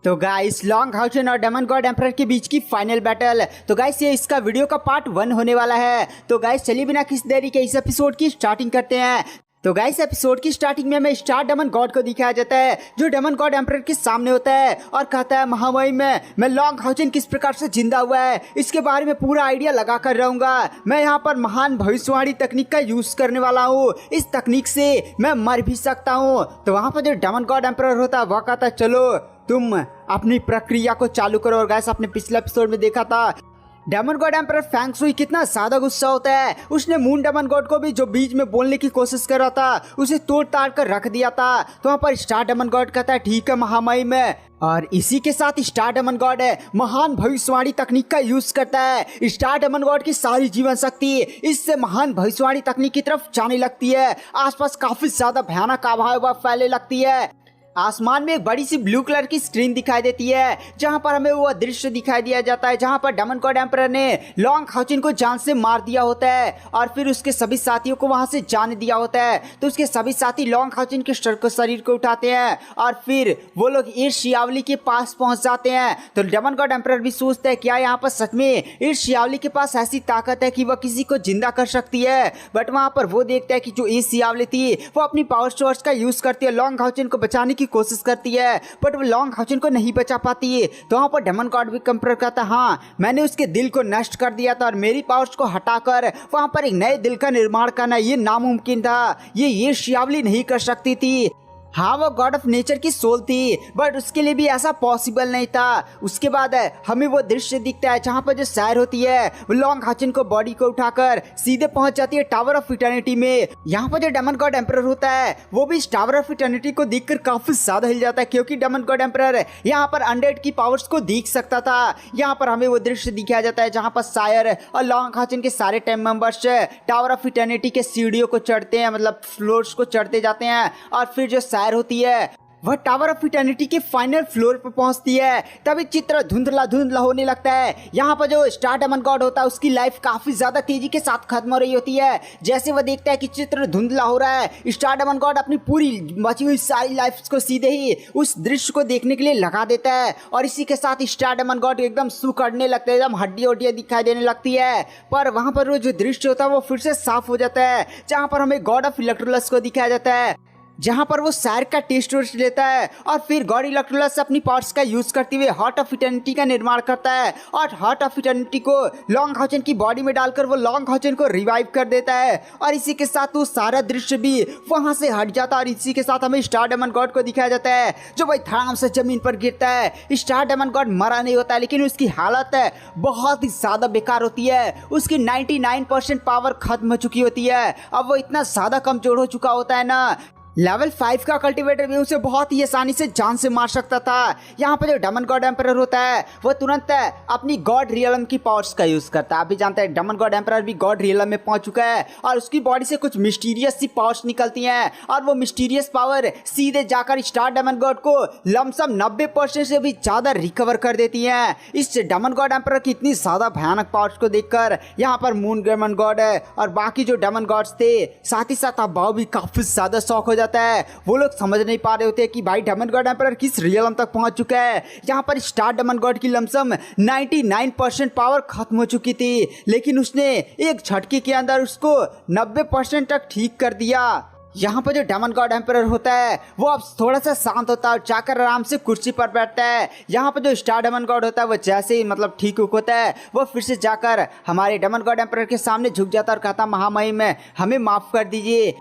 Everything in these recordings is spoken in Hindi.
तो गाइस लॉन्ग हाउचन और डेमन गॉड एम्परर के बीच की फाइनल बैटल। तो गाइस ये इसका वीडियो का पार्ट 1 होने वाला है। तो गाइस चलिए बिना किसी देरी के इस एपिसोड की स्टार्टिंग करते हैं। तो गाइस एपिसोड की स्टार्टिंग में हमें स्टार डेमन गॉड को दिखाया जाता है जो डेमन गॉड एम्परर के सामने होता है और कहता है महामारी में मैं लॉन्ग हाउचन किस प्रकार से जिंदा हुआ है इसके बारे में पूरा आइडिया लगा कर रहूंगा। मैं यहाँ पर महान भविष्यवाणी तकनीक का यूज करने वाला हूँ। इस तकनीक से मैं मर भी सकता हूँ। तो वहाँ पर जो डेमन गॉड एम्परर होता है वह कहता है चलो तुम अपनी प्रक्रिया को चालू करो। और गाइस आपने पिछले एपिसोड में देखा था demon god emperor Fang Shui कितना ज्यादा गुस्सा होता है। उसने मून डेमन गॉड को भी जो बीच में बोलने की कोशिश कर रहा था उसे तोड़ ताड़ कर रख दिया था। तो वहाँ पर स्टार डेमन गॉड कहता है ठीक है महामारी में, और इसी के साथ स्टार डेमन गॉड है महान भविष्यवाणी तकनीक का यूज करता है। स्टार डेमन गॉड की सारी जीवन शक्ति इससे महान भविष्यवाणी तकनीक की तरफ जाने लगती है। आसपास काफी ज्यादा भयानक आबोहवा फैलने लगती है। आसमान में एक बड़ी सी ब्लू कलर की स्क्रीन दिखाई देती है जहां पर हमें वो दृश्य दिखाई दिया जाता है जहां पर डेमन गॉड एम्परर ने लॉन्ग हाउचन को जान से मार दिया होता है और फिर उसके सभी साथियों को वहां से जाने दिया होता है। तो उसके सभी साथी लॉन्ग हाउचन के शरीर को उठाते हैं और फिर वो लोग ईर्ष्यावली के पास पहुंच जाते हैं। तो डेमन गॉड एम्परर भी सोचता है क्या यहाँ पर सच में ईर्ष्यावली के पास ऐसी ताकत है कि वह किसी को जिंदा कर सकती है। बट वहां पर वो देखता है कि जो ईर्ष्यावली थी वो अपनी पावर सोर्स का यूज करती है, लॉन्ग हाउचन को बचाने की कोशिश करती है बट वो लॉन्ग हाउचन को नहीं बचा पाती है। तो वहां पर डेमन गॉड भी कंपेयर करता है हाँ मैंने उसके दिल को नष्ट कर दिया था और मेरी पावर्स को हटाकर वहां पर एक नए दिल का निर्माण करना ये नामुमकिन था, ये शियावली नहीं कर सकती थी। हाँ वो गॉड ऑफ नेचर की सोल थी बट उसके लिए भी ऐसा पॉसिबल नहीं था। उसके बाद हमें वो दृश्य दिखता है जहाँ पर जो सैर होती है वो लॉन्ग हाउचन को बॉडी को उठाकर सीधे पहुंच जाती है टावर ऑफ इटर्निटी में। यहाँ पर जो डेमन गॉड एम्परर होता है वो भी इस टावर ऑफ इटर्निटी को देखकर काफी ज्यादा हिल जाता है क्योंकि डेमन गॉड एम्परर यहाँ पर अनडेड की पावर्स को देख सकता था। यहाँ पर हमें वो दृश्य दिखाया जाता है जहाँ पर सायर और लॉन्ग हाउचन के सारे team members tower of eternity के सीढ़ियों को चढ़ते हैं, मतलब फ्लोर्स को चढ़ते जाते हैं और फिर जो होती है वह टावर ऑफ इटर्निटी के फाइनल फ्लोर पर पहुंचती है। तभी चित्र धुंधला धुंधला होने लगता है। यहाँ पर जो स्टार डेमन गॉड होता है उसकी लाइफ काफी ज्यादा तेजी के साथ खत्म हो रही होती है। जैसे वह देखता है कि चित्र धुंधला हो रहा है स्टार डेमन गॉड अपनी पूरी बची हुई सारी लाइफ को सीधे ही उस दृश्य को देखने के लिए लगा देता है और इसी के साथ स्टार डेमन गॉड एकदम सुकड़ने लगता है, एकदम हड्डी दिखाई देने लगती है। पर वहां पर वो जो दृश्य होता है वो फिर से साफ हो जाता है जहां पर हमें गॉड ऑफ इलेक्ट्रोलस को दिखाया जाता है जहां पर वो सैर का टेस्ट लेता है और फिर गॉड इलेक्ट्रोलस अपनी पावर्स का यूज करते हुए हार्ट ऑफ इटर्निटी का निर्माण करता है और हार्ट ऑफ इटर्निटी को लॉन्ग हाउचन की बॉडी में डालकर वो लॉन्ग हाउचन को रिवाइव कर देता है और इसी के साथ वो सारा दृश्य भी वहां से हट जाता है। और इसी के साथ हमें स्टार डेमन गॉड को दिखाया जाता है जो भाई धड़ाम से जमीन पर गिरता है। स्टार डेमन गॉड मरा नहीं होता है लेकिन उसकी हालत बहुत ही ज्यादा बेकार होती है। उसकी 99% पावर खत्म हो चुकी होती है। अब वो इतना ज्यादा कमजोर हो चुका होता है ना लेवल 5 का कल्टीवेटर भी उसे बहुत ही आसानी से जान से मार सकता था। यहाँ पर जो डेमन गॉड एम्परर होता है वो तुरंत अपनी गॉड रियलम की पावर्स का यूज करता है। आप भी जानते हैं डेमन गॉड एम्परर भी गॉड रियलम में पहुंच चुका है और उसकी बॉडी से कुछ मिस्टीरियस सी पावर्स निकलती हैं और वो मिस्टीरियस पावर सीधे जाकर स्टार डेमन गॉड को लमसम 90% से भी ज्यादा रिकवर कर देती हैं। इस डेमन गॉड एम्परर की इतनी ज्यादा भयानक पावर्स को देखकर यहाँ पर मून डेमन गॉड है और बाकी जो डेमन गॉड्स थे साथ ही साथ अब्बाओ भी काफी ज्यादा शौक हो जाता है। वो लोग समझ नहीं पा रहे होते कि भाई डेमन गॉड एम्परर किस रियलम तक पहुंच चुका है। यहाँ पर स्टार डेमन गॉड की लमसम 99% पावर खत्म हो चुकी थी लेकिन उसने एक झटके के अंदर उसको 90% तक ठीक कर दिया। यहाँ पर जो डेमन गॉड एम्परर होता है वो अब थोड़ा सा शांत होता है और जाकर आराम से कुर्सी पर बैठता है। यहाँ पर जो स्टार डेमन गॉड होता है वो जैसे ही मतलब ठीक होता है वो फिर से जाकर हमारे डेमन गॉड एम्परर के सामने झुक जाता है और कहता महामहिम हमें माफ कर दीजिए,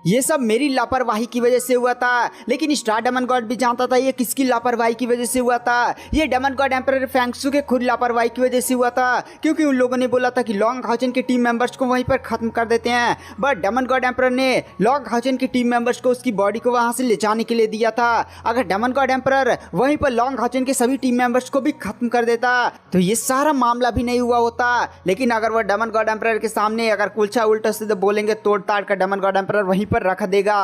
ये सब मेरी लापरवाही की वजह से हुआ था। लेकिन स्टार डेमन गॉड भी जानता था ये किसकी लापरवाही की वजह से हुआ था। ये demon god emperor Fang Shui के खुद लापरवाही की वजह से हुआ था क्योंकि उन लोगों ने बोला था कि लॉन्ग हाउचन के टीम मेंबर्स को वहीं पर खत्म कर देते हैं बट डेमन गॉड एम्परर ने लॉन्ग हाउचन की टीम मेंबर्स को उसकी बॉडी को वहां से ले जाने के लिए दिया था। अगर डेमन गॉड एम्परर वहीं पर लॉन्ग हाउचन के सभी टीम मेंबर्स को भी खत्म कर देता तो ये सारा मामला भी नहीं हुआ होता। लेकिन अगर वह डेमन गॉड एम्परर के सामने अगर कुलछा उल्टा सीधे बोलेंगे तोड़ ताड़ कर डेमन गॉड एम्परर वहीं पर रख देगा।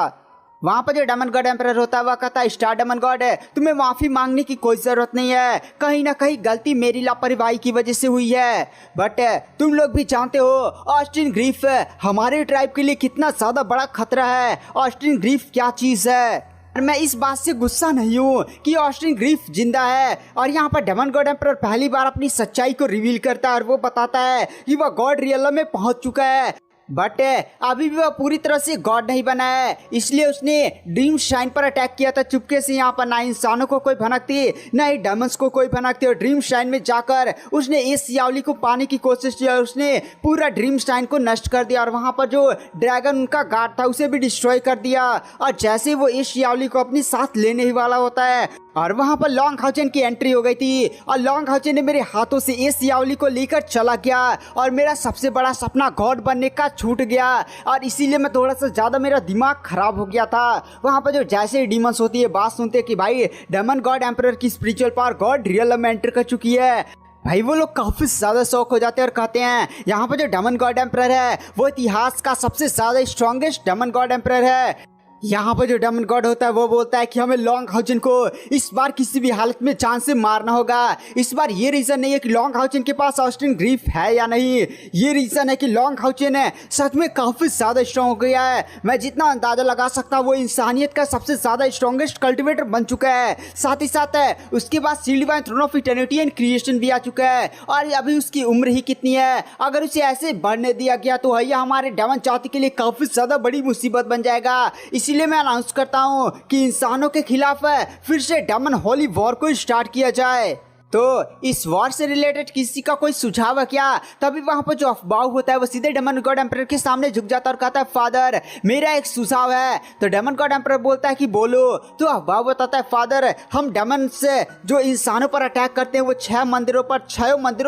वहां पर जो डेमन गॉड एम्परर होता है वह कहता है स्टार डेमन गॉड तुम्हें माफी मांगने की कोई जरूरत नहीं है, कहीं ना कहीं गलती मेरी लापरवाही की वजह से हुई है बट तुम लोग भी जानते हो ऑस्टिन ग्रीफ हमारे ट्राइब के लिए कितना ज्यादा बड़ा खतरा है। ऑस्टिन ग्रीफ क्या चीज है मैं इस बात से गुस्सा नहीं हूँ कि ऑस्टिन ग्रीफ जिंदा है। और यहाँ पर डेमन गॉड एम्परर पहली बार अपनी सच्चाई को रिवील करता है और वो बताता है कि वह गॉड रियल में पहुंच चुका है, बट अभी भी वह पूरी तरह से गॉड नहीं बना है। इसलिए उसने ड्रीम शाइन पर अटैक किया था चुपके से। यहाँ पर ना इंसानों को कोई भनक थी, ना ही डेमंस को कोई भनक थी। और ड्रीम शाइन में जाकर उसने इस यावली को पाने की कोशिश की और उसने पूरा ड्रीम शाइन को नष्ट कर दिया। और वहाँ पर जो ड्रैगन उनका गार्ड था उसे भी डिस्ट्रॉय कर दिया। और जैसे वो इस यावली को अपने साथ लेने ही वाला होता है और वहाँ पर लॉन्ग हाउचन की एंट्री हो गई थी और लॉन्ग हाउचन ने मेरे हाथों से इस यावली को लेकर चला गया और मेरा सबसे बड़ा सपना गॉड बनने का छूट गया। और इसीलिए मैं थोड़ा सा ज़्यादा मेरा दिमाग खराब हो गया था। वहाँ पर जो जैसे डीमंस होती है बात सुनते कि भाई डेमन गॉड एम्परर की स्पिरिचुअल पावर गॉड रियल में एंटर कर चुकी है, भाई वो लोग काफी ज्यादा शौक हो जाते हैं और कहते हैं यहाँ पर जो डेमन गॉड एम्परर है वो इतिहास का सबसे ज्यादा स्ट्रॉन्गेस्ट डेमन गॉड एम्परर है। यहाँ पर जो डेमन गॉड होता है वो बोलता है कि हमें लॉन्ग हाउचन को इस बार किसी भी हालत में जान से मारना होगा। इस बार ये रीजन नहीं है कि लॉन्ग हाउचन के पास ऑस्टिन ग्रीफ है या नहीं, ये रीजन है कि लॉन्ग हाउचन है सच में काफी ज्यादा स्ट्रॉन्ग हो गया है। मैं जितना अंदाजा लगा सकता हूँ वो इंसानियत का सबसे ज्यादा स्ट्रॉन्गेस्ट कल्टिवेटर बन चुका है। साथ ही साथ है उसके बाद shield divine throne of eternity and creation भी आ चुका है। और अभी उसकी उम्र ही कितनी है, अगर उसे ऐसे बढ़ने दिया गया तो यह हमारे डेमन जाति के लिए काफी ज्यादा बड़ी मुसीबत बन जाएगा। इसलिए मैं अनाउंस करता हूं कि इंसानों के खिलाफ फिर से डेमन होली वॉर को स्टार्ट किया जाए। तो इस वॉर से रिलेटेड किसी का कोई सुझाव है क्या? तभी वहां पर जो अफवाह होता है वो सीधे डेमन गॉड एम्परर के सामने झुक जाता है और कहता है फादर मेरा एक सुझाव है। तो डेमन गॉड एम्परर बोलता है कि बोलो। तो अफवाह बताता है फादर हम डेमन से जो इंसानों पर अटैक करते हैं वो 6 मंदिरों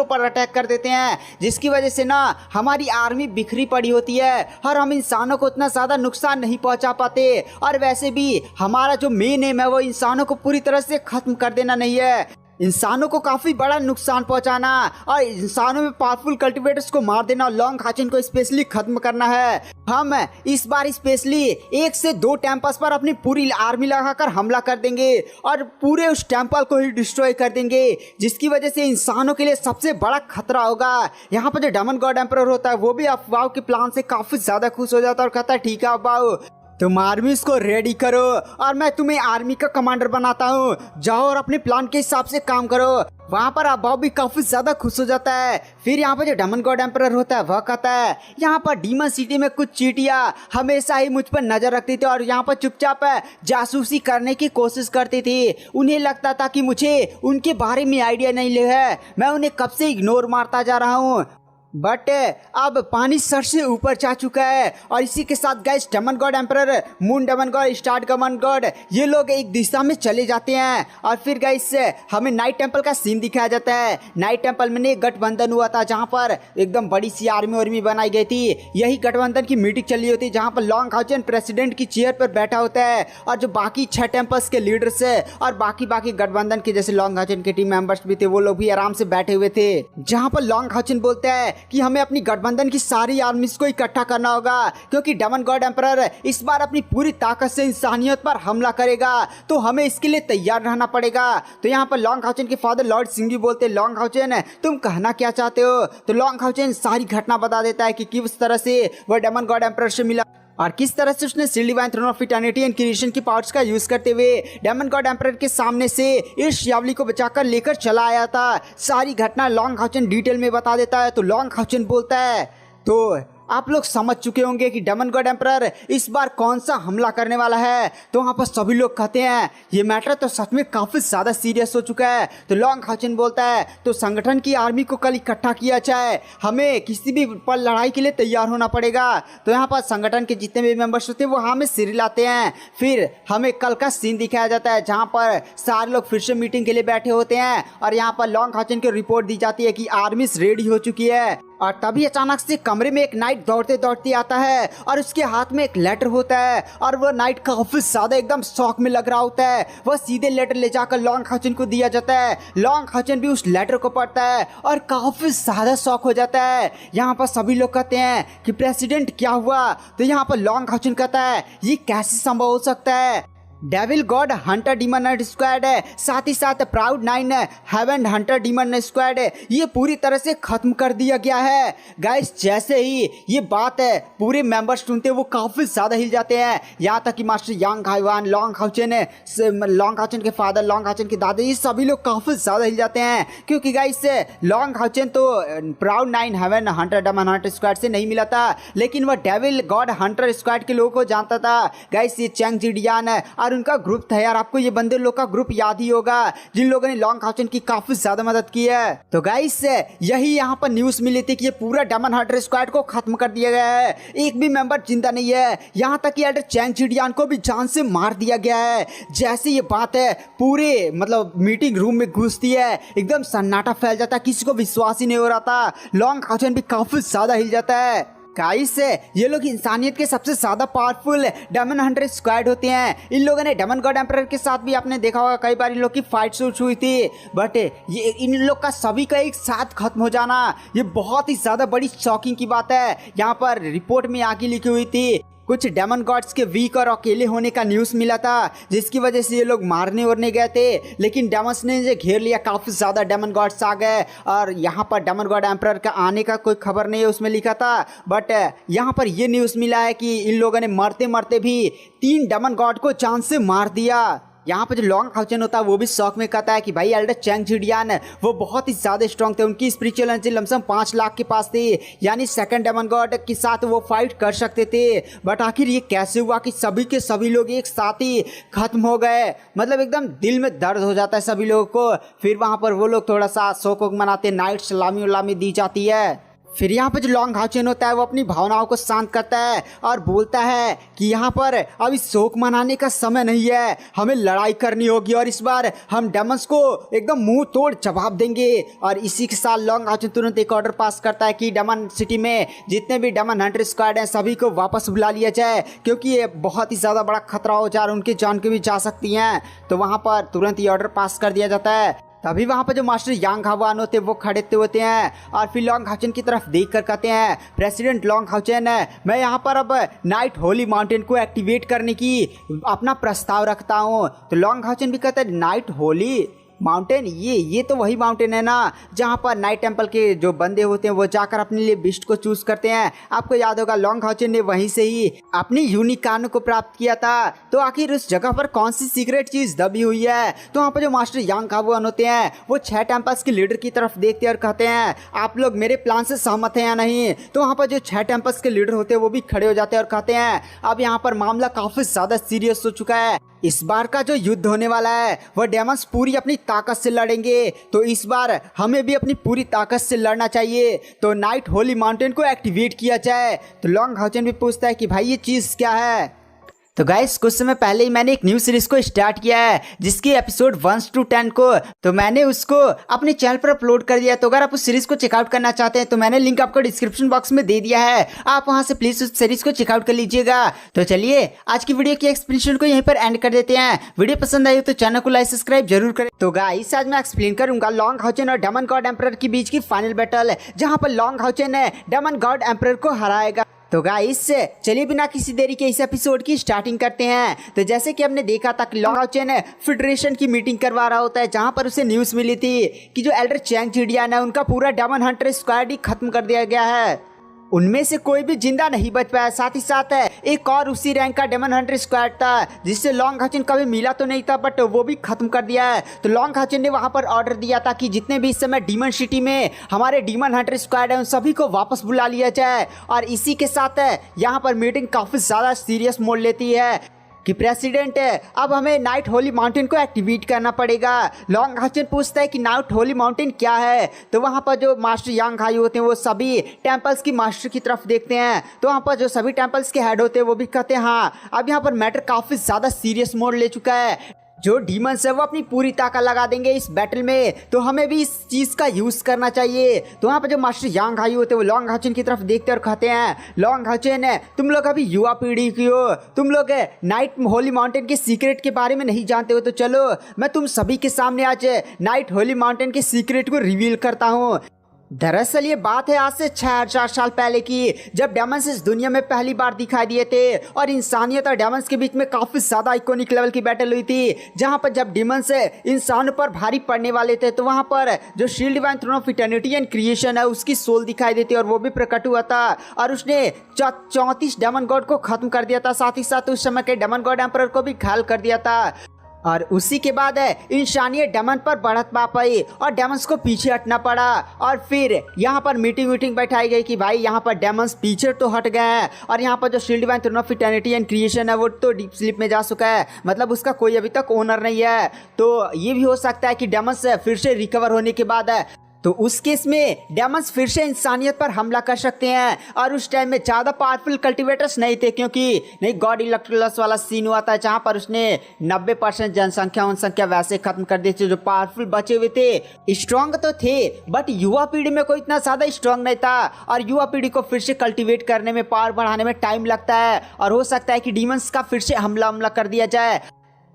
पर अटैक कर देते हैं, जिसकी वजह से ना हमारी आर्मी बिखरी पड़ी होती है और हम इंसानों को उतना ज़्यादा नुकसान नहीं पहुंचा पाते। और वैसे भी हमारा जो मेन एम है वो इंसानों को पूरी तरह से खत्म कर देना नहीं है, इंसानों को काफी बड़ा नुकसान पहुंचाना और इंसानों में पावरफुल कल्टिवेटर्स को मार देना और लॉन्ग हाउचन को स्पेशली खत्म करना है। हम इस बार स्पेशली 1 से 2 टेम्पल्स पर अपनी पूरी आर्मी लगाकर हमला कर देंगे और पूरे उस टेम्पल को ही डिस्ट्रॉय कर देंगे, जिसकी वजह से इंसानों के लिए सबसे बड़ा खतरा होगा। यहाँ पर जो डेमन गॉड एम्परर होता है वो भी अफवाह के प्लान से काफी ज्यादा खुश हो जाता है और कहता है ठीक है अफवाह तुम आर्मीज को रेडी करो और मैं तुम्हें आर्मी का कमांडर बनाता हूँ, जाओ और अपने प्लान के हिसाब से काम करो। वहाँ पर अबाव भी काफी ज्यादा खुश हो जाता है। फिर यहाँ पर जो डेमन गॉड एम्परर होता है वह कहता है यहाँ पर डीमन सिटी में कुछ चींटियां हमेशा ही मुझ पर नजर रखती थी और यहाँ पर चुपचाप जासूसी करने की कोशिश करती थी। उन्हें लगता था कि मुझे उनके बारे में आइडिया नहीं है, मैं उन्हें कब से इग्नोर मारता जा रहा हूँ, बट अब पानी सर से ऊपर जा चुका है। और इसी के साथ guys demon god emperor, moon demon god, star demon god ये लोग एक दिशा में चले जाते हैं। और फिर गाइस हमें नाइट टेंपल का सीन दिखाया जाता है। नाइट टेंपल में एक गठबंधन हुआ था जहां पर एकदम बड़ी सी आर्मी बनाई गई थी। यही गठबंधन की मीटिंग चली होती है जहां पर लॉन्ग हाउचन प्रेसिडेंट की चेयर पर बैठा होता है और जो बाकी 6 टेंपल्स के लीडर्स है और बाकी गठबंधन के जैसे लॉन्ग हाउचन के टीम मेंबर्स भी थे वो लोग भी आराम से बैठे हुए थे। जहां पर लॉन्ग हाउचन बोलता है कि हमें अपनी गठबंधन की सारी आर्मीज को इकट्ठा करना होगा क्योंकि डेमन गॉड एम्परर इस बार अपनी पूरी ताकत से इंसानियत पर हमला करेगा, तो हमें इसके लिए तैयार रहना पड़ेगा। तो यहाँ पर लॉन्ग हाउचन के फादर लॉर्ड सिंगी बोलते लॉन्ग हाउचन तुम कहना क्या चाहते हो? तो लॉन्ग हाउचन सारी घटना बता देता है कि किस तरह से वह डेमन गॉड एम्परर से मिला और किस तरह से उसने shield divine throne of eternity and creation की पावर्स का यूज करते हुए डेमन गॉड एम्परर के सामने से इस यावली को बचाकर लेकर चला आया था। सारी घटना लॉन्ग हाउचन डिटेल में बता देता है। तो लॉन्ग हाउचन बोलता है तो आप लोग समझ चुके होंगे कि डेमन गॉड एम्परर इस बार कौन सा हमला करने वाला है। तो वहाँ पर सभी लोग कहते हैं ये मैटर तो सच में काफ़ी ज़्यादा सीरियस हो चुका है। तो लॉन्ग हाउचन बोलता है तो संगठन की आर्मी को कल इकट्ठा किया जाए, हमें किसी भी पर लड़ाई के लिए तैयार होना पड़ेगा। तो यहाँ पर संगठन के जितने भी मेंबर्स होते हैं वो हमें सिर लाते हैं। फिर हमें कल का सीन दिखाया जाता है जहाँ पर सारे लोग फिर से मीटिंग के लिए बैठे होते हैं और यहाँ पर लॉन्ग हाउचन की रिपोर्ट दी जाती है कि आर्मीज रेडी हो चुकी है। और तभी अचानक से कमरे में एक नाइट दौड़ते आता है और उसके हाथ में एक लेटर होता है और वो नाइट काफी ज्यादा एकदम शॉक में लग रहा होता है। वह सीधे लेटर ले जाकर लॉन्ग हाउचन को दिया जाता है। लॉन्ग हाउचन भी उस लेटर को पढ़ता है और काफी ज्यादा शॉक हो जाता है। यहाँ पर सभी लोग कहते हैं कि प्रेसिडेंट क्या हुआ? तो यहाँ पर लॉन्ग हाउचन कहता है ये कैसे संभव हो सकता है? Devil god hunter demon squad है, साथ ही साथ proud 9 heaven hunter demon squad है, ये पूरी तरह से खत्म कर दिया गया है। गाइस जैसे ही ये बात है पूरे मेंबर्स सुनते वो काफी ज्यादा हिल जाते हैं, यहाँ तक कि मास्टर यांग हाइवान, लॉन्ग हाउचेन के फादर, लॉन्ग हाउचेन के दादा, ये सभी लोग काफी ज्यादा हिल जाते हैं। क्योंकि गाइस लॉन्ग हाउचेन तो proud 9 heaven hunter demon hunter squad से नहीं मिला था, लेकिन वह डेविल गॉड हंटर स्क्वाड के लोगों को जानता था। गाइस ये चैंग जिडियान है और उनका ग्रुप था यार, आपको ये बंदे लोग का ग्रुप याद ही होगा जिन लोगों ने लॉन्ग हाउचेन की काफी ज्यादा मदद की है। तो गाइस यही यहाँ पर न्यूज मिली थी कि ये पूरा डीमन हंटर स्क्वाड को खत्म कर दिया गया है, एक भी मेंबर जिंदा नहीं है, यहाँ तक कि एल्डर चैंग जिडियान को भी जान से मार दिया गया है। जैसे ये बात है पूरे मतलब मीटिंग रूम में घुसती है, एकदम सन्नाटा फैल जाता है, किसी को विश्वास ही नहीं हो रहा था। लॉन्ग हाउचेन भी काफी ज्यादा हिल जाता है। गाइस ये लोग इंसानियत के सबसे ज्यादा पावरफुल डीमन हंटर स्क्वाड होते हैं। इन लोगों ने डेमन गॉड एम्परर के साथ भी आपने देखा होगा कई बार इन लोग की फाइट शूट हुई थी, बट ये इन लोग का सभी का एक साथ खत्म हो जाना ये बहुत ही ज्यादा बड़ी शॉकिंग की बात है। यहाँ पर रिपोर्ट में आगे लिखी हुई थी कुछ डेमन गॉड्स के वीक और अकेले होने का न्यूज़ मिला था, जिसकी वजह से ये लोग मारने उड़ने गए थे, लेकिन डेमन्स ने जो घेर लिया, काफ़ी ज़्यादा डेमन गॉड्स आ गए। और यहाँ पर डेमन गॉड एम्परर का आने का कोई खबर नहीं है उसमें लिखा था, बट यहाँ पर ये न्यूज़ मिला है कि इन लोगों ने मरते मरते भी 3 डेमन गॉड को जान से मार दिया। यहाँ पर जो लॉन्ग हाउचेन होता है वो भी शौक में कहता है कि भाई एल्डर चैंग जिडियान वो बहुत ही ज़्यादा स्ट्रॉन्ग थे, उनकी स्पिरिचुअल एनर्जी लमसम 5 लाख के पास थी, यानी सेकंड डेमन गॉड के साथ वो फाइट कर सकते थे। बट आखिर ये कैसे हुआ कि सभी के सभी लोग एक साथ ही खत्म हो गए? मतलब एकदम दिल में दर्द हो जाता है सभी लोगों को। फिर वहाँ पर वो लोग थोड़ा सा शोक मनाते, नाइट सलामी उलामी दी जाती है। फिर यहाँ पर जो लॉन्ग हाउचेन होता है वो अपनी भावनाओं को शांत करता है और बोलता है कि यहाँ पर अभी शोक मनाने का समय नहीं है, हमें लड़ाई करनी होगी और इस बार हम डेमन्स को एकदम मुंह तोड़ जवाब देंगे। और इसी के साथ लॉन्ग हाउचेन तुरंत एक ऑर्डर पास करता है कि डेमन सिटी में जितने भी डेमन हंटर स्क्वाड हैं सभी को वापस बुला लिया जाए, क्योंकि ये बहुत ही ज़्यादा बड़ा खतरा हो जा रहा है, उनकी जान की भी जा सकती हैं। तो वहाँ पर तुरंत ये ऑर्डर पास कर दिया जाता है। तभी वहाँ पर जो मास्टर यांग हाइवान होते हैं वो खड़े होते हैं और फिर लॉन्ग हाउचेन की तरफ देख कर कहते हैं, प्रेसिडेंट लॉन्ग हाउचेन मैं यहाँ पर अब नाइट होली माउंटेन को एक्टिवेट करने की अपना प्रस्ताव रखता हूँ। तो लॉन्ग हाउचेन भी कहता है नाइट होली माउंटेन, ये तो वही माउंटेन है ना जहाँ पर नाइट टेंपल के जो बंदे होते हैं वो जाकर अपने लिए बिस्ट को चूज करते हैं। आपको याद होगा लॉन्ग हाउचेन ने वहीं से ही अपनी यूनिक कानों को प्राप्त किया था। तो आखिर उस जगह पर कौन सी सीक्रेट चीज दबी हुई है? तो वहाँ पर जो मास्टर यांग हाइवान होते हैं वो 6 टेम्पल्स के लीडर की तरफ देखते हैं और कहते हैं आप लोग मेरे प्लान से सहमत हैं या नहीं? तो वहाँ पर जो 6 टेम्पल्स के लीडर होते हैं वो भी खड़े हो जाते हैं और कहते हैं अब यहाँ पर मामला काफी ज्यादा सीरियस हो चुका है, इस बार का जो युद्ध होने वाला है वह डेमन्स पूरी अपनी ताकत से लड़ेंगे, तो इस बार हमें भी अपनी पूरी ताकत से लड़ना चाहिए। तो नाइट होली माउंटेन को एक्टिवेट किया जाए। तो लॉन्ग हाउचेन भी पूछता है कि भाई ये चीज़ क्या है? तो गाइस कुछ समय पहले ही मैंने एक न्यू सीरीज को स्टार्ट किया है जिसकी एपिसोड 1 से 10 को तो मैंने उसको अपने चैनल पर अपलोड कर दिया। तो अगर आप उस सीरीज को चेकआउट करना चाहते हैं तो मैंने लिंक आपको डिस्क्रिप्शन बॉक्स में दे दिया है, आप वहां से प्लीज उस सीरीज को चेकआउट कर लीजिएगा। तो चलिए आज की वीडियो की एक्सप्लेनेशन को यहीं पर एंड कर देते हैं। वीडियो पसंद आई तो चैनल को लाइक सब्सक्राइब जरूर करें। तो गाइस आज मैं एक्सप्लेन करूंगा लॉन्ग हाउचेन और डेमन गॉड एम्परर के बीच की फाइनल बैटल, जहां पर लॉन्ग हाउचेन ने डेमन गॉड एम्परर को हराएगा। तो गाइस चलिए बिना किसी देरी के इस एपिसोड की स्टार्टिंग करते हैं। तो जैसे कि हमने देखा था कि लॉन्ग हाउचेन फेडरेशन की मीटिंग करवा रहा होता है, जहां पर उसे न्यूज़ मिली थी कि जो एल्डर चैंग जिडियान है उनका पूरा डेमन हंटर स्क्वाड ही खत्म कर दिया गया है, उनमें से कोई भी जिंदा नहीं बच पाया। साथ ही साथ एक और उसी रैंक का डेमन हंटर स्क्वाड था जिससे लॉन्ग हाउचेन कभी मिला तो नहीं था, बट वो भी खत्म कर दिया है। तो लॉन्ग हाउचेन ने वहां पर ऑर्डर दिया था कि जितने भी इस समय डीमन सिटी में हमारे डीमन हंटर स्क्वाड है उन सभी को वापस बुला लिया जाए। और इसी के साथ यहाँ पर मीटिंग काफी ज्यादा सीरियस मोड़ लेती है कि प्रेसिडेंट अब हमें नाइट होली माउंटेन को एक्टिवेट करना पड़ेगा। लॉन्ग हाउचेन पूछता है कि नाइट होली माउंटेन क्या है? तो वहाँ पर जो मास्टर यांग हाई होते हैं वो सभी टेम्पल्स की मास्टर की तरफ देखते हैं। तो वहाँ पर जो सभी टेम्पल्स के हेड होते हैं वो भी कहते हैं हाँ अब यहाँ पर मैटर काफ़ी ज़्यादा सीरियस मोड़ ले चुका है, जो डीमंस है वो अपनी पूरी ताकत लगा देंगे इस बैटल में, तो हमें भी इस चीज़ का यूज़ करना चाहिए। तो वहाँ पर जो मास्टर यांग हाई होते हैं वो लॉन्ग हाउचेन की तरफ देखते और कहते हैं लॉन्ग हाउचेन तुम लोग अभी युवा पीढ़ी की हो, तुम लोग नाइट होली माउंटेन के सीक्रेट के बारे में नहीं जानते हो, तो चलो मैं तुम सभी के सामने आज नाइट होली माउंटेन के सीक्रेट को रिवील करता हूँ। दरअसल ये बात है आज से 6000 साल पहले की, जब डेमंस इस दुनिया में पहली बार दिखाई दिए थे और इंसानियत और डेमंस के बीच में काफी ज्यादा आइकॉनिक लेवल की बैटल हुई थी, जहां पर जब डेमंस इंसानों पर भारी पड़ने वाले थे तो वहां पर जो shield divine throne of eternity and creation है उसकी सोल दिखाई देती और वो भी प्रकट हुआ था और उसने 34 डेमन गॉड को खत्म कर दिया था, साथ ही साथ उस समय के डेमन गॉड एम्परर को भी घायल कर दिया था। और उसी के बाद इंसानियत डेमन पर बढ़त पा पाई और डेमंस को पीछे हटना पड़ा और फिर यहाँ पर मीटिंग बैठाई गई कि भाई यहाँ पर डेमंस पीछे तो हट गए हैं और यहाँ पर जो shield divine throne of eternity and creation है वो तो डीप स्लीप में जा चुका है, मतलब उसका कोई अभी तक ओनर नहीं है। तो ये भी हो सकता है कि डेमंस फिर से रिकवर होने के बाद तो उस केस में डेमंस फिर से इंसानियत पर हमला कर सकते हैं और उस टाइम में ज़्यादा पावरफुल कल्टिवेटर्स नहीं थे, क्योंकि नहीं गॉड इलेक्ट्रोलस वाला सीन हुआ था जहाँ पर उसने 90% जनसंख्या वैसे खत्म कर दी थी। जो पावरफुल बचे हुए थे स्ट्रांग तो थे बट युवा पीढ़ी में कोई इतना ज़्यादा स्ट्रांग नहीं था और युवा पीढ़ी को फिर से कल्टिवेट करने में, पावर बढ़ाने में टाइम लगता है और हो सकता है कि डीमंस का फिर से हमला कर दिया जाए।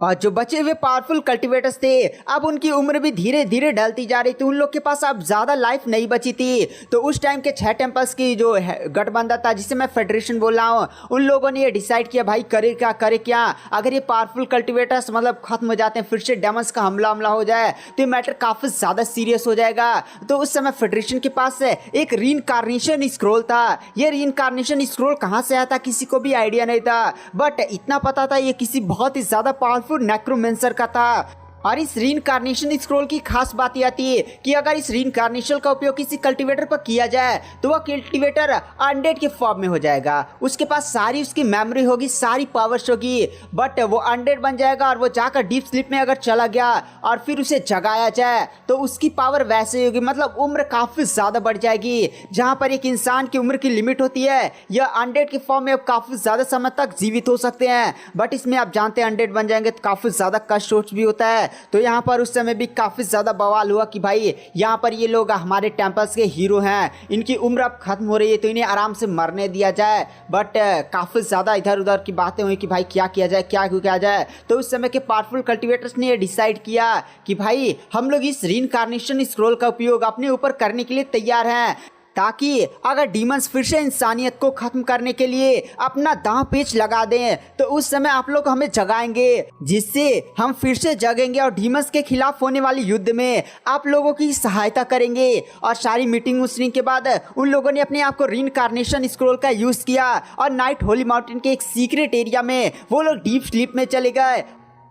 और जो बचे हुए पावरफुल कल्टिवेटर्स थे अब उनकी उम्र भी धीरे धीरे ढलती जा रही थी, उन लोग के पास अब ज़्यादा लाइफ नहीं बची थी। तो उस टाइम के 6 टेम्पल्स की जो गठबंधन था जिसे मैं फेडरेशन बोल रहा हूँ, उन लोगों ने ये डिसाइड किया भाई करे क्या अगर ये पावरफुल कल्टिवेटर्स मतलब खत्म हो जाते हैं, फिर से डेमंस का हमला हो जाए तो ये मैटर काफ़ी ज़्यादा सीरियस हो जाएगा। तो उस समय फेडरेशन के पास एक रीइंकार्नेशन स्क्रोल था। ये रीइंकार्नेशन स्क्रोल कहाँ से आया था किसी को भी आइडिया नहीं था, बट इतना पता था ये किसी बहुत ही ज़्यादा पावरफुल नेक्रोमेंसर का था। और इस रीइंकार्नेशन स्क्रोल की खास बात यह थी कि अगर इस रीइंकार्नेशन का उपयोग किसी कल्टीवेटर पर किया जाए तो वह कल्टीवेटर अनडेड के फॉर्म में हो जाएगा। उसके पास सारी उसकी मेमोरी होगी, सारी पावर्स होगी, बट वो अनडेड बन जाएगा और वो जाकर डीप स्लीप में अगर चला गया और फिर उसे जगाया जाए तो उसकी पावर वैसे ही होगी, मतलब उम्र काफ़ी ज़्यादा बढ़ जाएगी। जहाँ पर एक इंसान की उम्र की लिमिट होती है, यह अनडेड के फॉर्म में काफ़ी ज़्यादा समय तक जीवित हो सकते हैं, बट इसमें आप जानते हैं अनडेड बन जाएंगे तो काफ़ी ज़्यादा कष्ट सोच भी होता है। तो यहाँ पर उस समय भी काफ़ी ज़्यादा बवाल हुआ कि भाई यहाँ पर ये लोग हमारे टेम्पल्स के हीरो हैं, इनकी उम्र अब खत्म हो रही है तो इन्हें आराम से मरने दिया जाए। बट काफ़ी ज़्यादा इधर उधर की बातें हुई कि भाई क्या किया जाए, क्या किया जाए। तो उस समय के पावरफुल कल्टिवेटर्स ने डिसाइड किया कि भाई हम लोग इस रीइंकार्नेशन स्क्रोल का उपयोग अपने ऊपर करने के लिए तैयार हैं, ताकि अगर डीमंस फिर से इंसानियत को खत्म करने के लिए अपना दांव पेच लगा दें तो उस समय आप लोग हमें जगाएंगे, जिससे हम फिर से जगेंगे और डीमंस के खिलाफ होने वाली युद्ध में आप लोगों की सहायता करेंगे। और सारी मीटिंग के बाद उन लोगों ने अपने आप को रीइंकार्नेशन स्क्रोल का यूज़ किया और नाइट होली माउंटेन के एक सीक्रेट एरिया में वो लोग डीप स्लीप में चले गए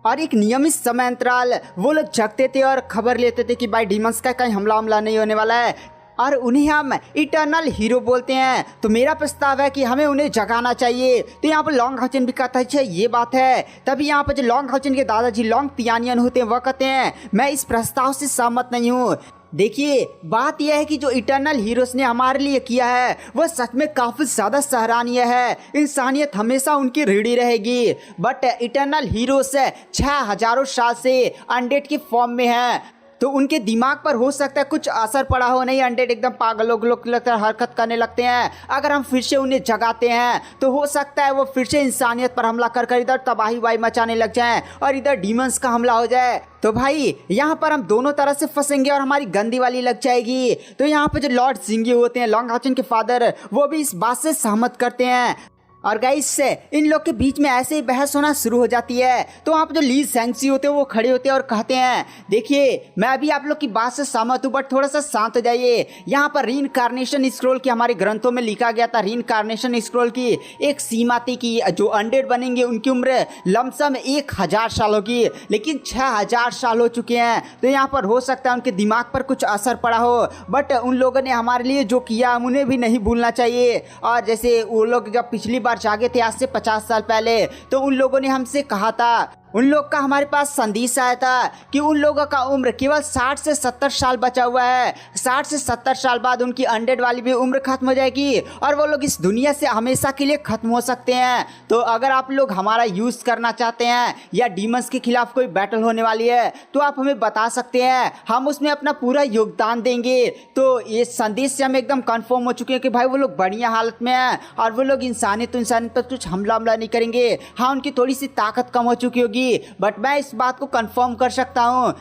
और एक नियमित समय अंतराल वो लोग जगते थे और खबर लेते थे कि भाई डीमंस का कहीं हमला नहीं होने वाला है और उन्हें हम इटर्नल हीरो बोलते हैं। तो मेरा प्रस्ताव है कि हमें उन्हें जगाना चाहिए। तो यहाँ पर लॉन्ग हाउचन भी कहता है ये बात है। तभी यहाँ पर जो लॉन्ग हाउचन के दादाजी लॉन्ग तियानियन होते हैं वह कहते हैं मैं इस प्रस्ताव से सहमत नहीं हूँ। देखिए बात यह है कि जो इटर्नल हीरोज ने हमारे लिए किया है वह सच में काफ़ी ज़्यादा सराहनीय है, इंसानियत हमेशा उनकी रीढ़ी रहेगी। बट इटर्नल हीरोज 6000 साल से अनडेड के फॉर्म में है, तो उनके दिमाग पर हो सकता है कुछ असर पड़ा हो, नहीं अनडेड एकदम पागल लोग लगता है हरकत करने लगते हैं। अगर हम फिर से उन्हें जगाते हैं तो हो सकता है वो फिर से इंसानियत पर हमला कर इधर तबाही वाही मचाने लग जाएं और इधर डीमंस का हमला हो जाए। तो भाई यहाँ पर हम दोनों तरह से फंसेंगे और हमारी गंदी वाली लग जाएगी। तो यहाँ पर जो लॉर्ड जिंगी होते हैं लॉन्ग हाउचन के फादर, वो भी इस बात से सहमत करते हैं। और गाइस इन लोग के बीच में ऐसे ही बहस होना शुरू हो जाती है। तो वहाँ पर जो ली सेंगसी होते हैं वो खड़े होते हैं और कहते हैं देखिए मैं अभी आप लोग की बात से सहमत हूँ, बट थोड़ा सा शांत हो जाइए। यहाँ पर रीइंकार्नेशन स्क्रोल की हमारे ग्रंथों में लिखा गया था, रीइंकार्नेशन स्क्रोल की एक सीमा थी कि जो अनडेड बनेंगे उनकी उम्र लमसम 1000 साल होगी, लेकिन 6000 साल हो चुके हैं। तो यहाँ पर हो सकता है उनके दिमाग पर कुछ असर पड़ा हो, बट उन लोगों ने हमारे लिए जो किया उन्हें भी नहीं भूलना चाहिए। और जैसे वो लोग जब पिछली बार जागे थे आज से 50 साल पहले, तो उन लोगों ने हमसे कहा था, उन लोग का हमारे पास संदेश आया था कि उन लोगों का उम्र केवल 60 से 70 साल बचा हुआ है। 60 से 70 साल बाद उनकी अनडेड वाली भी उम्र खत्म हो जाएगी और वो लोग इस दुनिया से हमेशा के लिए खत्म हो सकते हैं। तो अगर आप लोग हमारा यूज़ करना चाहते हैं या डीमंस के खिलाफ कोई बैटल होने वाली है तो आप हमें बता सकते हैं, हम उसमें अपना पूरा योगदान देंगे। तो ये संदेश से हम एकदम कन्फर्म हो चुके हैं कि भाई वो लोग बढ़िया हालत में हैं और वो लोग इंसानियत पर कुछ हमला नहीं करेंगे। हाँ उनकी थोड़ी सी ताकत कम हो चुकी होगी, बट मैं इस बात को कंफर्म कर सकता हूँ।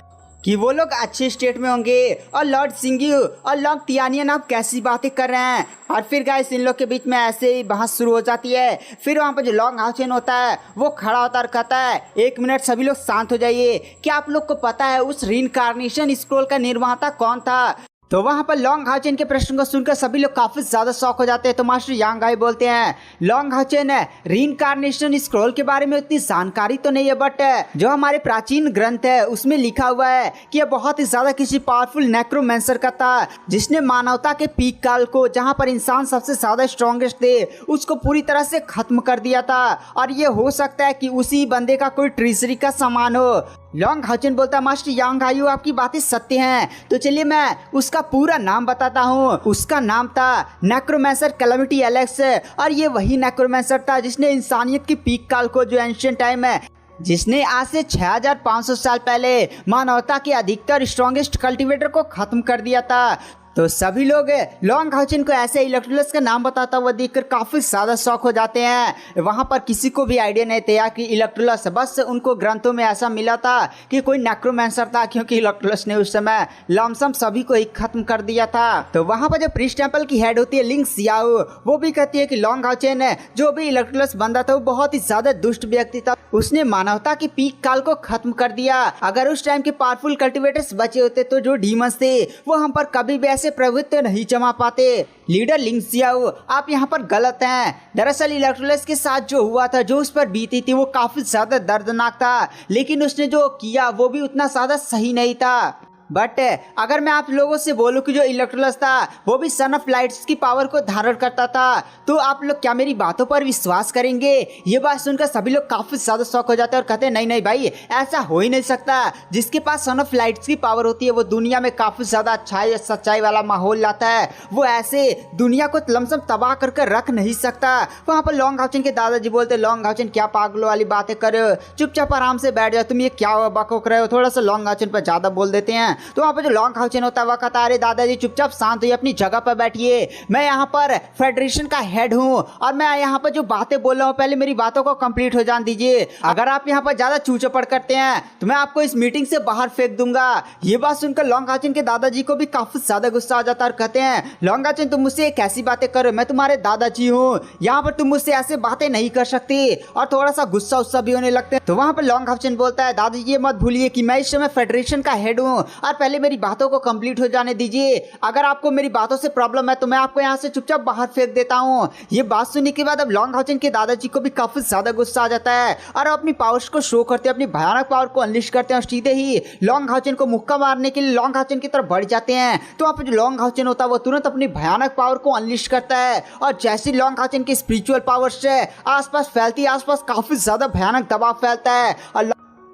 कि वो लोग अच्छे स्टेट में होंगे और लॉर्ड सिंगयू और लॉन्ग तियानियन आप कैसी बातें कर रहे हैं। और फिर गाइस इन लोग के बीच में ऐसे ही बहस शुरू हो जाती है। फिर वहाँ पर जो लॉन्ग हाउचेन होता है वो खड़ा होता और कहता है 1 मिनट सभी लोग शांत हो जाइए, क्या आप लोग को पता है उस रीइंकार्नेशन स्क्रोल का निर्माता कौन था। तो वहाँ पर लॉन्ग हाउचेन के प्रश्न को सुनकर सभी लोग काफी ज्यादा शॉक हो जाते हैं। तो मास्टर यांग हाई बोलते हैं लॉन्ग हाउचेन रीइंकार्नेशन स्क्रॉल के बारे में उतनी जानकारी तो नहीं है, बट जो हमारे प्राचीन ग्रंथ है उसमें लिखा हुआ है कि यह बहुत ही ज्यादा किसी पावरफुल नेक्रोमेंसर का था जिसने मानवता के पीक काल को, जहाँ पर इंसान सबसे ज्यादा स्ट्रॉन्गेस्ट थे, उसको पूरी तरह से खत्म कर दिया था। और ये हो सकता है कि उसी बंदे का कोई ट्रीजरी का सामान हो। लॉन्ग हाउचेन बोलता है मास्टर यांग हाई आपकी बातें सत्य हैं, तो चलिए मैं उसका पूरा नाम बताता हूँ। उसका नाम था नेक्रोमेंसर कैलामिटी एलेक्स और ये वही नेक्रोमेंसर था जिसने इंसानियत की पीक काल को, जो एंशिएंट टाइम है, जिसने आज से 6500 साल पहले मानवता के अधिकतर स्ट्रॉन्गेस्ट कल्टीवेटर को खत्म कर दिया था। तो सभी लोग लॉन्ग हाउचेन को ऐसे इलेक्ट्रोलस का नाम बताता हुआ देखकर काफी ज्यादा शौक हो जाते हैं। वहां पर किसी को भी आइडिया नहीं था कि इलेक्ट्रोलस, बस उनको ग्रंथों में ऐसा मिला था कि कोई नेक्रोमेंसर था, क्योंकि इलेक्ट्रोलस ने उस समय लमसम सभी को ही खत्म कर दिया था। तो वहां पर जो प्रीस्ट टेंपल की हेड होती है लिंग सियाओ, वो भी कहती है कि लॉन्ग हाउचेन जो भी इलेक्ट्रोलस बंदा था वो बहुत ही ज्यादा दुष्ट व्यक्ति था, उसने मानवता की पीक काल को खत्म कर दिया। अगर उस टाइम के पावरफुल कल्टीवेटर्स बचे होते तो जो डीमंस थे वो हम पर कभी भी ऐसे प्रभुत्व नहीं जमा पाते। लीडर लिंग सियाओ आप यहाँ पर गलत हैं। दरअसल इलेक्ट्रोलस के साथ जो हुआ था, जो उस पर बीती थी, वो काफी ज्यादा दर्दनाक था, लेकिन उसने जो किया वो भी उतना ज्यादा सही नहीं था। बट अगर मैं आप लोगों से बोलूं कि जो इलेक्ट्रोलस था वो भी सन ऑफ लाइट्स की पावर को धारण करता था, तो आप लोग क्या मेरी बातों पर विश्वास करेंगे। ये बात सुनकर सभी लोग काफी ज्यादा शॉक हो जाते हैं और कहते हैं नहीं नहीं भाई, ऐसा हो ही नहीं सकता। जिसके पास सन ऑफ लाइट्स की पावर होती है वो दुनिया में काफी ज्यादा अच्छाई सच्चाई वाला माहौल लाता है, वो ऐसे दुनिया को लमसम तबाह करके रख नहीं सकता। वहाँ पर लॉन्ग हाउचेन के दादाजी बोलते लॉन्ग हाउचेन क्या पागलों वाली बातें कर रहे हो, चुपचाप आराम से बैठ जाओ, तुम ये क्या बकबक रहे हो। थोड़ा सा लॉन्ग हाउचेन पर ज्यादा बोल देते हैं। तो वहाँ पर जो लॉन्ग हाउचेन होता है वह कहता है अरे दादाजी चुपचाप शांत होइए, अपनी जगह पर बैठिए, मैं यहाँ पर फेडरेशन का हेड हूँ और मैं यहाँ पर जो बातें बोल रहा हूँ पहले मेरी बातों को कंप्लीट हो जान दीजिए। अगर आप यहाँ पर ज्यादा चूचपड़ करते हैं तो मैं आपको इस मीटिंग से बाहर फेंक दूंगा। ये बात सुनकर लॉन्ग हाउचेन के दादाजी को भी काफी ज्यादा गुस्सा आ जाता है और कहते हैं लॉन्ग हाउचेन तुम मुझसे कैसी बातें कर रहे हो, मैं तुम्हारे दादाजी हूँ, यहाँ पर तुम मुझसे ऐसे बातें नहीं कर सकती। और थोड़ा सा गुस्सा उस्सा भी होने लगते हैं। तो वहाँ पर लॉन्ग हाउचेन बोलता है दादाजी ये मत भूलिए कि मैं इस समय फेडरेशन का हेड हूँ और पहले मेरी बातों को कंप्लीट हो जाने दीजिए। अगर आपको मेरी बातों से प्रॉब्लम है तो मैं आपको यहाँ से चुपचाप बाहर फेंक देता हूँ। ये बात सुनने के बाद अब लॉन्ग हाउचेन के दादाजी को भी काफी ज्यादा गुस्सा आ जाता है और अपनी पावर्स को शो करते हैं, अपनी भयानक पावर को अनलिश करते हैं और सीधे ही लॉन्ग हाउचेन को मुक्का मारने के लिए लॉन्ग हाउचेन की तरफ बढ़ जाते हैं। तो वहाँ पर जो लॉन्ग हाउचेन होता है वो तुरंत अपनी भयानक पावर को अनलिश करता है और जैसे लॉन्ग हाउचेन की स्पिरिचुअल पावर से आसपास फैलती है, आसपास काफी ज्यादा भयानक दबाव फैलता है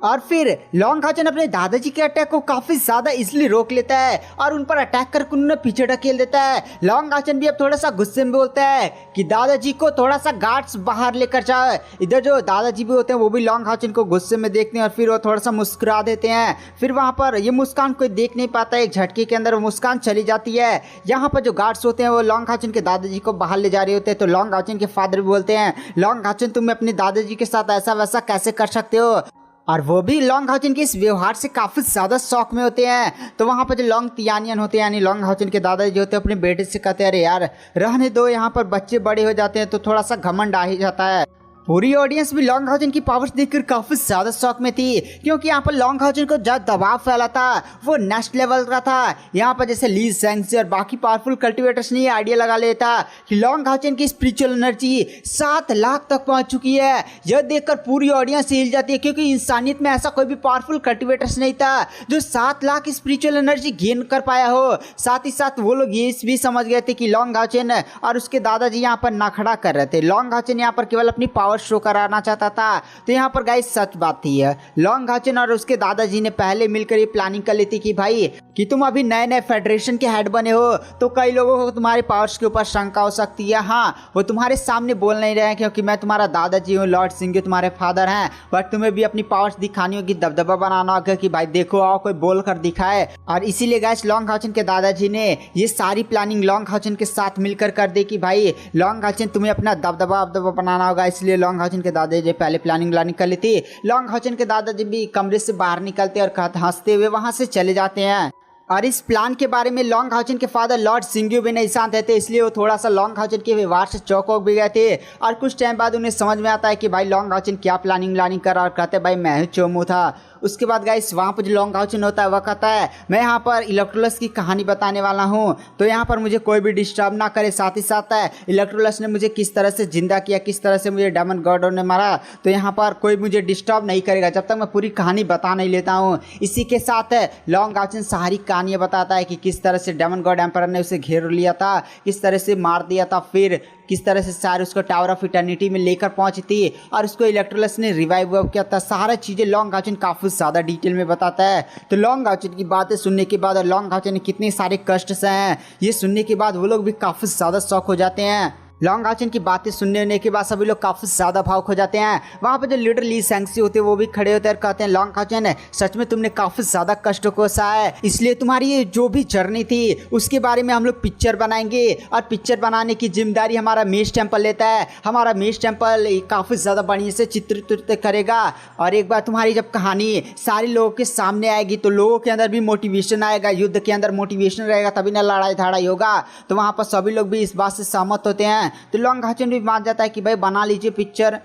और फिर लॉन्ग हाउचेन अपने दादाजी के अटैक को काफी ज्यादा इजीली रोक लेता है और उन पर अटैक कर उन्हें पीछे ढकेल देता है। लॉन्ग हाउचेन भी अब थोड़ा सा गुस्से में बोलता है कि दादाजी को थोड़ा सा गार्ड्स बाहर लेकर जाओ। इधर जो दादाजी भी होते हैं वो भी लॉन्ग हाउचेन को गुस्से में देखते हैं और फिर वो थोड़ा सा मुस्कुरा देते हैं। फिर वहां पर ये मुस्कान कोई देख नहीं पाता, एक झटके के अंदर वो मुस्कान चली जाती है। यहाँ पर जो गार्ड्स होते हैं वो लॉन्ग हाउचेन के दादाजी को बाहर ले जा रहे होते हैं। तो लॉन्ग हाउचेन के फादर भी बोलते हैं लॉन्ग हाउचेन तुम अपने दादाजी के साथ ऐसा वैसा कैसे कर सकते हो, और वो भी लॉन्ग हाउचेन के इस व्यवहार से काफी ज्यादा शौक में होते हैं। तो वहां पर जो लॉन्ग तियानियन होते हैं यानी लॉन्ग हाउचेन के दादाजी होते हैं अपने बेटे से कहते हैं अरे यार रहने दो, यहाँ पर बच्चे बड़े हो जाते हैं तो थोड़ा सा घमंड आ ही जाता है। पूरी ऑडियंस भी लॉन्ग हाउचेन की पावर्स देखकर काफी ज्यादा शौक में थी, क्योंकि यहाँ पर लॉन्ग हाउचेन को जो दबाव फैला था वो नेक्स्ट लेवल का था। यहाँ पर जैसे ली सेंगसी और बाकी पावरफुल कल्टीवेटर्स ने ये आइडिया लगा लिया था कि लॉन्ग हाउचेन की स्पिरिचुअल एनर्जी 7 लाख तक पहुंच चुकी है। यह देखकर पूरी ऑडियंस हिल जाती है, क्योंकि इंसानियत में ऐसा कोई भी पावरफुल कल्टीवेटर्स नहीं था जो 7 लाख स्पिरिचुअल एनर्जी गेन कर पाया हो। साथ ही साथ वो लोग ये भी समझ गए थे कि लॉन्ग हाउचेन और उसके दादाजी यहाँ पर नाखड़ा कर रहे थे। लॉन्ग हाउचेन यहाँ पर केवल अपनी पावर शो कराना चाहता था। तो यहाँ पर गाइस सच बात थी है, लॉन्ग हाउचेन और उसके दादाजी ने पहले मिलकर ये प्लानिंग कर ली थी कि भाई कि तुम अभी नए नए फेडरेशन के हेड बने हो तो कई लोगों को तुम्हारे पावर्स के ऊपर शंका हो सकती है। हाँ वो तुम्हारे सामने बोल नहीं रहे हैं क्योंकि मैं तुम्हारा दादाजी हूँ, लॉर्ड सिंह तुम्हारे फादर हैं, बट तुम्हें भी अपनी पावर्स दिखानी होगी, दबदबा बनाना होगा कि भाई देखो आओ कोई बोल कर दिखाए। और इसीलिए गाइस लॉन्ग हाउचेन के दादाजी ने ये सारी प्लानिंग लॉन्ग हाउचेन के साथ मिलकर कर दी कि भाई लॉन्ग हाउचेन तुम्हें अपना दबदबा बनाना होगा। इसलिए लॉन्ग हाउचन के दादाजी पहले प्लानिंग कर लेती। लॉन्ग हाउचन के दादाजी भी कमरे से बाहर निकलते और हंसते हुए वहां से चले जाते हैं। और इस प्लान के बारे में लॉन्ग हाउचन के फादर लॉर्ड सिंग्यू भी नहीं शांत थे, इसलिए वो थोड़ा सा लॉन्ग हाउचन के व्यवहार से चौंक भी गए थे। और कुछ टाइम बाद उन्हें समझ में आता है कि भाई लॉन्ग हाउचन क्या प्लानिंग कर रहा, और कहते भाई मैं ही चोमू था। उसके बाद गाइस वहाँ पर जो लॉन्ग हाउचन होता है वह कहता है मैं यहाँ पर इलेक्ट्रोलस की कहानी बताने वाला हूँ, तो यहाँ पर मुझे कोई भी डिस्टर्ब ना करे। साथ ही साथ इलेक्ट्रोलस ने मुझे किस तरह से जिंदा किया, किस तरह से मुझे डेमन गॉड ने मारा, तो यहाँ पर कोई मुझे डिस्टर्ब नहीं करेगा जब तक मैं पूरी कहानी बता नहीं लेता हूँ। इसी के साथ लॉन्ग हाउचन सारी कहानियाँ बताता है कि किस तरह से डेमन गॉड एम्परर ने उसे घेर लिया था, किस तरह से मार दिया था, फिर किस तरह से सारे उसको टावर ऑफ इटर्निटी में लेकर पहुंची थी और उसको इलेक्ट्रोलस ने रिवाइव किया था। सारा चीज़ें लॉन्ग हाउचन काफ़ी ज़्यादा डिटेल में बताता है। तो लॉन्ग हाउचन की बातें सुनने के बाद और लॉन्ग हाउचन ने कितने सारे कष्ट से हैं ये सुनने के बाद वो लोग भी काफ़ी ज़्यादा शौक हो जाते हैं। लॉन्ग हाउचन की बातें सुनने के बाद सभी लोग काफ़ी ज़्यादा भावुक हो जाते हैं। वहाँ पर जो लीडर ली सेंगसी होते हैं वो भी खड़े होते हैं और कहते हैं लॉन्ग हाउचन सच में तुमने काफ़ी ज़्यादा कष्ट को सहा है, इसलिए तुम्हारी ये जो भी जर्नी थी उसके बारे में हम लोग पिक्चर बनाएंगे और पिक्चर बनाने की जिम्मेदारी हमारा मेज टेम्पल लेता है। हमारा मेज टेम्पल काफ़ी ज़्यादा बढ़िया से चित्रित करेगा और एक बार तुम्हारी जब कहानी सारे लोगों के सामने आएगी तो लोगों के अंदर भी मोटिवेशन आएगा, युद्ध के अंदर मोटिवेशन रहेगा, तभी ना लड़ाई धड़ाई होगा। तो वहाँ पर सभी लोग भी इस बात से सहमत होते हैं। तो लॉन्ग हाउचन भी मान जाता है कि भाई बना लीजिए पिक्चर।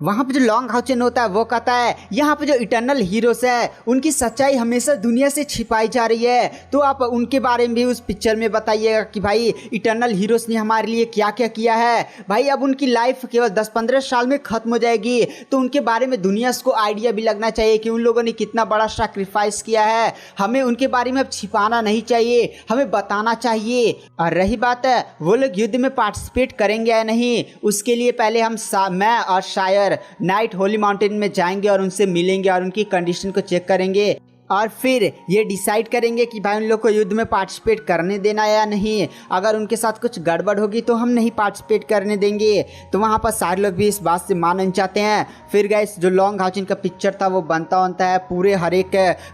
वहाँ पे जो लॉन्ग हाउचन होता है वो कहता है यहाँ पे जो इटर्नल हीरोज है उनकी सच्चाई हमेशा दुनिया से छिपाई जा रही है, तो आप उनके बारे में भी उस पिक्चर में बताइएगा कि भाई इटर्नल हीरोज ने हमारे लिए क्या क्या किया है। भाई अब उनकी लाइफ केवल 10-15 साल में ख़त्म हो जाएगी, तो उनके बारे में दुनिया को आइडिया भी लगना चाहिए कि उन लोगों ने कितना बड़ा सैक्रिफाइस किया है। हमें उनके बारे में अब छिपाना नहीं चाहिए, हमें बताना चाहिए। और रही बात है वो लोग युद्ध में पार्टिसिपेट करेंगे या नहीं, उसके लिए पहले मैं और शायर नाइट होली माउंटेन में जाएंगे और उनसे मिलेंगे और उनकी कंडीशन को चेक करेंगे और फिर ये डिसाइड करेंगे कि भाई उन लोग को युद्ध में पार्टिसिपेट करने देना या नहीं। अगर उनके साथ कुछ गड़बड़ होगी तो हम नहीं पार्टिसिपेट करने देंगे। तो वहाँ पर सारे लोग भी इस बात से मानना चाहते हैं। फिर गाइस जो लॉन्ग हाउचन का पिक्चर था वो बनता है पूरे हर एक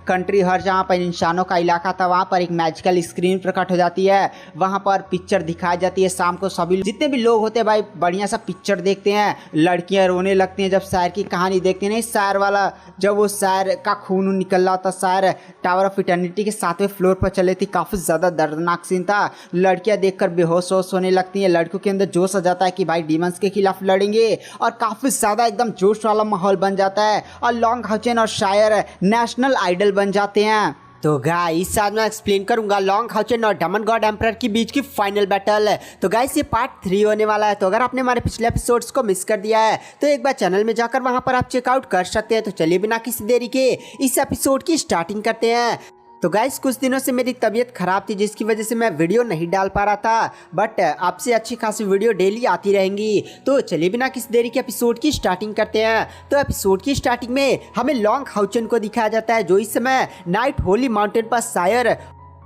कंट्री, हर जहाँ पर इंसानों का इलाका था वहाँ पर एक मैजिकल स्क्रीन प्रकट हो जाती है। वहाँ पर पिक्चर दिखाई जाती है। शाम को सभी जितने भी लोग होते हैं भाई बढ़िया सा पिक्चर देखते हैं। लड़कियाँ रोने लगती हैं जब शायर की कहानी देखते हैं। नहीं शायर वाला जब वो शायर का खून निकल रहा था, शायर टावर ऑफ इटर्निटी के 7वें फ्लोर पर चले थी, काफ़ी ज़्यादा दर्दनाक सीन था। लड़कियां देखकर बेहोश होने लगती हैं। लड़कों के अंदर जोश आ जाता है कि भाई डीमंस के खिलाफ लड़ेंगे और काफ़ी ज़्यादा एकदम जोश वाला माहौल बन जाता है और लॉन्ग हाउचन और शायर नेशनल आइडल बन जाते हैं। तो गाइस आज मैं एक्सप्लेन करूंगा लॉन्ग हाउचन और डेमन गॉड एम्परर के बीच की फाइनल बैटल। तो गाइस ये पार्ट 3 होने वाला है। तो अगर आपने हमारे पिछले एपिसोड्स को मिस कर दिया है तो एक बार चैनल में जाकर वहां पर आप चेकआउट कर सकते हैं। तो चलिए बिना किसी देरी के इस एपिसोड की स्टार्टिंग करते हैं। तो गाइस कुछ दिनों से मेरी तबीयत ख़राब थी जिसकी वजह से मैं वीडियो नहीं डाल पा रहा था, बट आपसे अच्छी खासी वीडियो डेली आती रहेंगी। तो चलिए बिना किसी देरी के एपिसोड की स्टार्टिंग करते हैं। तो एपिसोड की स्टार्टिंग में हमें लॉन्ग हाउचन को दिखाया जाता है जो इस समय नाइट होली माउंटेन पर शायर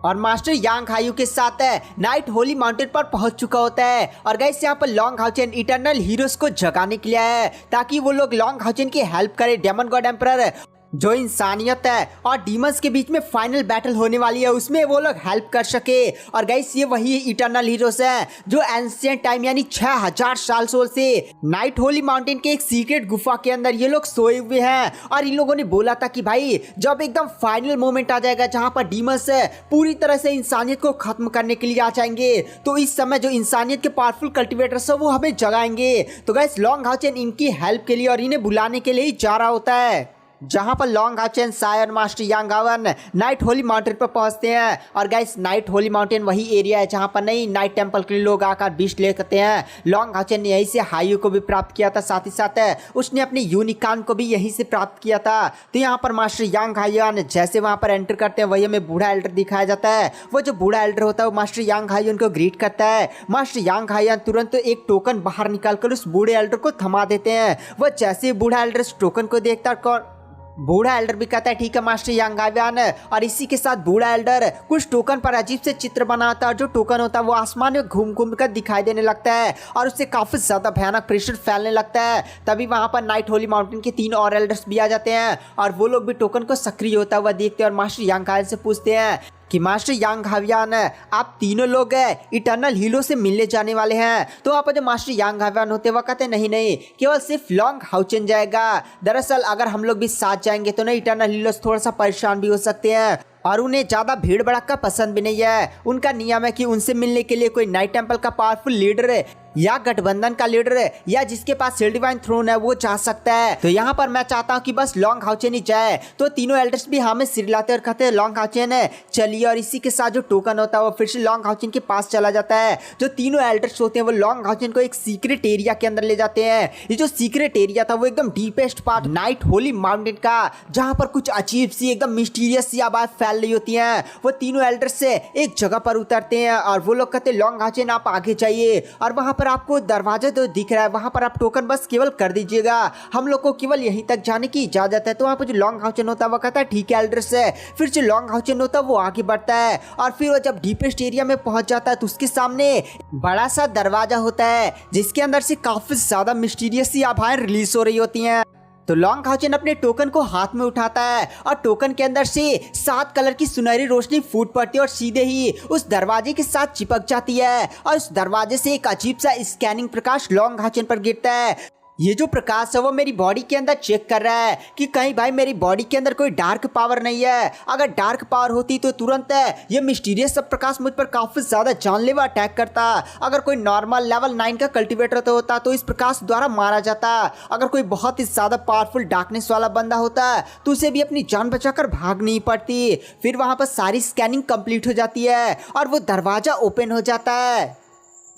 और मास्टर यांग हायू के साथ नाइट होली माउंटेन पर पहुंच चुका होता है। और गाइस यहाँ पर लॉन्ग हाउचन इटर्नल हीरोज को जगाने के लिए है ताकि वो लोग लॉन्ग हाउचन की हेल्प करे। डेमन गॉड एम्परर जो इंसानियत है और डीमंस के बीच में फाइनल बैटल होने वाली है उसमें वो लोग हेल्प कर सके। और गाइस ये वही इटर्नल हीरोज है जो एंशिएंट टाइम यानी 6000 साल से नाइट होली माउंटेन के एक सीक्रेट गुफा के अंदर ये लोग सोए हुए हैं। और इन लोगों ने बोला था कि भाई जब एकदम फाइनल मोमेंट आ जाएगा जहां पर डीमंस पूरी तरह से इंसानियत को खत्म करने के लिए आ जाएंगे तो इस समय जो इंसानियत के पावरफुल कल्टिवेटर्स है वो हमें जगाएंगे। तो गाइस लॉन्ग हाउचन इनकी हेल्प के लिए और इन्हें बुलाने के लिए ही जा रहा होता है। जहां पर लॉन्ग हाउचन शायर मास्टर यांग हावन नाइट होली माउंटेन पर पहुंचते हैं। और गाइस नाइट होली माउंटेन वही एरिया है जहां पर नई नाइट टेंपल के लोग आकर बीच लेते हैं। लॉन्ग हाउचन ने यहीं से हायू को भी प्राप्त किया था, साथ ही साथ उसने अपने यूनिकॉर्न को भी यहीं से प्राप्त किया था। तो यहाँ पर मास्टर यांग हायन जैसे वहां पर एंटर करते हैं वही हमें बूढ़ा एल्डर दिखाया जाता है। वो जो बूढ़ा एल्डर होता है वो मास्टर यांग हायन को ग्रीट करता है। मास्टर यांग हायन तुरंत एक टोकन बाहर निकालकर उस बूढ़े एल्डर को थमा देते हैं। वह जैसे बूढ़ा एल्डर उस टोकन को देखता है बूढ़ा एल्डर भी कहता है ठीक है मास्टर यांग हायन। और इसी के साथ बूढ़ा एल्डर कुछ टोकन पर अजीब से चित्र बनाता है। जो टोकन होता है वो आसमान में घूम घूम कर दिखाई देने लगता है और उससे काफी ज्यादा भयानक प्रेशर फैलने लगता है। तभी वहां पर नाइट होली माउंटेन के 3 और एल्डर्स भी आ जाते हैं और वो लोग भी टोकन को सक्रिय होता हुआ देखते हैं और मास्टर यांग हायन से पूछते हैं कि मास्टर यांग हावियान आप तीनों लोग इटर्नल हीरो से मिलने जाने वाले हैं। तो वहाँ पर जो मास्टर यांग हावियान होते वह कहते नहीं नहीं, केवल सिर्फ लॉन्ग हाउचेन जाएगा। दरअसल अगर हम लोग भी साथ जाएंगे तो ना इटर्नल हीरोज थोड़ा सा परेशान भी हो सकते हैं और उन्हें ज़्यादा भीड़ भड़का पसंद भी नहीं है। उनका नियम है कि उनसे मिलने के लिए कोई नाइट टेम्पल का पावरफुल लीडर या गठबंधन का लीडर या जिसके पास शील्ड डिवाइन थ्रोन है वो जा सकता है। तो यहाँ पर मैं चाहता हूँ कि बस लॉन्ग हाउचेन ही जाए। तो तीनों एल्डर्स भी हमें सिर लाते और कहते हैं लॉन्ग हाउचेन है चलिए, और इसी के साथ जो टोकन होता है वो फिर से लॉन्ग हाउचेन के पास चला जाता है। जो तीनों एल्डर्स होते हैं वो लॉन्ग हाउचेन को एक सीक्रेट एरिया के अंदर ले जाते हैं। ये जो सीक्रेट एरिया था वो एकदम deepest part night Holi mountain का, जहाँ पर कुछ अजीब सी एकदम मिस्टीरियस सी आवाज फैल रही होती है। वो तीनों एल्डर्स से एक जगह पर उतरते हैं और वो लोग कहते हैं लॉन्ग हाउचेन आप आगे जाइए, और वहाँ पर आपको दरवाजा तो दिख रहा है, वहां पर आप टोकन बस केवल कर दीजिएगा, हम लोग को केवल यहीं तक जाने की इजाजत है। तो वहां पर जो लॉन्ग हाउचेन होता है वो कहता है ठीक है एल्डर्स है। फिर जो लॉन्ग हाउचेन होता है वो आगे बढ़ता है और फिर वो जब डीपेस्ट एरिया में पहुंच जाता है तो उसके सामने बड़ा सा दरवाजा होता है जिसके अंदर से काफी ज्यादा मिस्टीरियस सी आवाजें रिलीज हो रही होती हैं। तो लॉन्ग हाउचेन अपने टोकन को हाथ में उठाता है और टोकन के अंदर से 7 कलर की सुनहरी रोशनी फूट पड़ती है और सीधे ही उस दरवाजे के साथ चिपक जाती है और उस दरवाजे से एक अजीब सा स्कैनिंग प्रकाश लॉन्ग हाउचेन पर गिरता है। ये जो प्रकाश है वो मेरी बॉडी के अंदर चेक कर रहा है कि कहीं भाई मेरी बॉडी के अंदर कोई डार्क पावर नहीं है। अगर डार्क पावर होती तो तुरंत ये मिस्टीरियस सब प्रकाश मुझ पर काफी ज्यादा जानलेवा अटैक करता। अगर कोई नॉर्मल लेवल 9 का कल्टीवेटर तो होता तो इस प्रकाश द्वारा मारा जाता। अगर कोई बहुत ही ज्यादा पावरफुल डार्कनेस वाला बंदा होता तो उसे भी अपनी जान बचाकर भागनी पड़ती। फिर वहां पर सारी स्कैनिंग कंप्लीट हो जाती है और वो दरवाजा ओपन हो जाता है।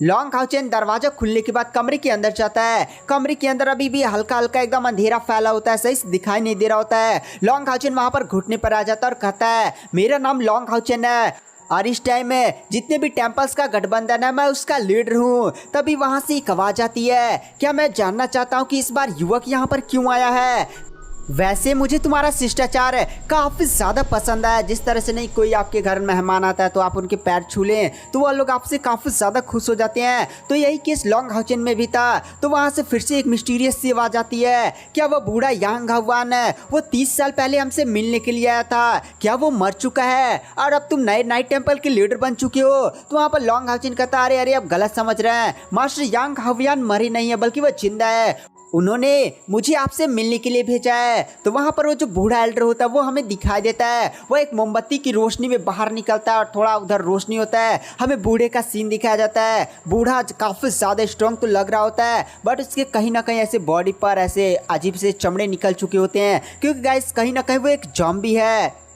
लॉन्ग हाउचेन दरवाजा खुलने के बाद कमरे के अंदर जाता है। कमरे के अंदर अभी भी हल्का हल्का एकदम अंधेरा फैला होता है, सही से दिखाई नहीं दे रहा होता है। लॉन्ग हाउचेन वहां पर घुटने पर आ जाता है और कहता है मेरा नाम लॉन्ग हाउचेन है और इस टाइम में जितने भी टेम्पल्स का गठबंधन है मैं उसका लीडर हूँ। तभी वहां से एक आवाज आती है, क्या मैं जानना चाहता हूँ कि इस बार युवक यहाँ पर क्यों आया है? वैसे मुझे तुम्हारा शिष्टाचार काफी ज्यादा पसंद आया। जिस तरह से नहीं कोई आपके घर मेहमान आता है तो आप उनके पैर छू लें तो वो लोग आपसे काफी ज्यादा खुश हो जाते हैं। तो यही केस लॉन्ग हाउचेन में भी था। तो वहां से फिर से एक मिस्टीरियस सी आवाज आती है, क्या वो बूढ़ा यांग हावियान है वो 30 साल पहले हमसे मिलने के लिए आया था, क्या वो मर चुका है और अब तुम नए नाइट टेम्पल के लीडर बन चुके हो? तो वहाँ पर लॉन्ग हाउचेन कहता अरे अरे अब गलत समझ रहे हैं, मास्टर यांग हावियान मरे नहीं है बल्कि वो जिंदा है, उन्होंने मुझे आपसे मिलने के लिए भेजा है। तो वहाँ पर वो जो बूढ़ा एल्डर होता है वो हमें दिखाई देता है। वो एक मोमबत्ती की रोशनी में बाहर निकलता है और थोड़ा उधर रोशनी होता है, हमें बूढ़े का सीन दिखाया जाता है। बूढ़ा काफ़ी ज़्यादा स्ट्रॉन्ग तो लग रहा होता है बट उसके कहीं ना कहीं ऐसे बॉडी पर ऐसे अजीब से चमड़े निकल चुके होते हैं क्योंकि गाइस कहीं ना कहीं वो एक ज़ॉम्बी है।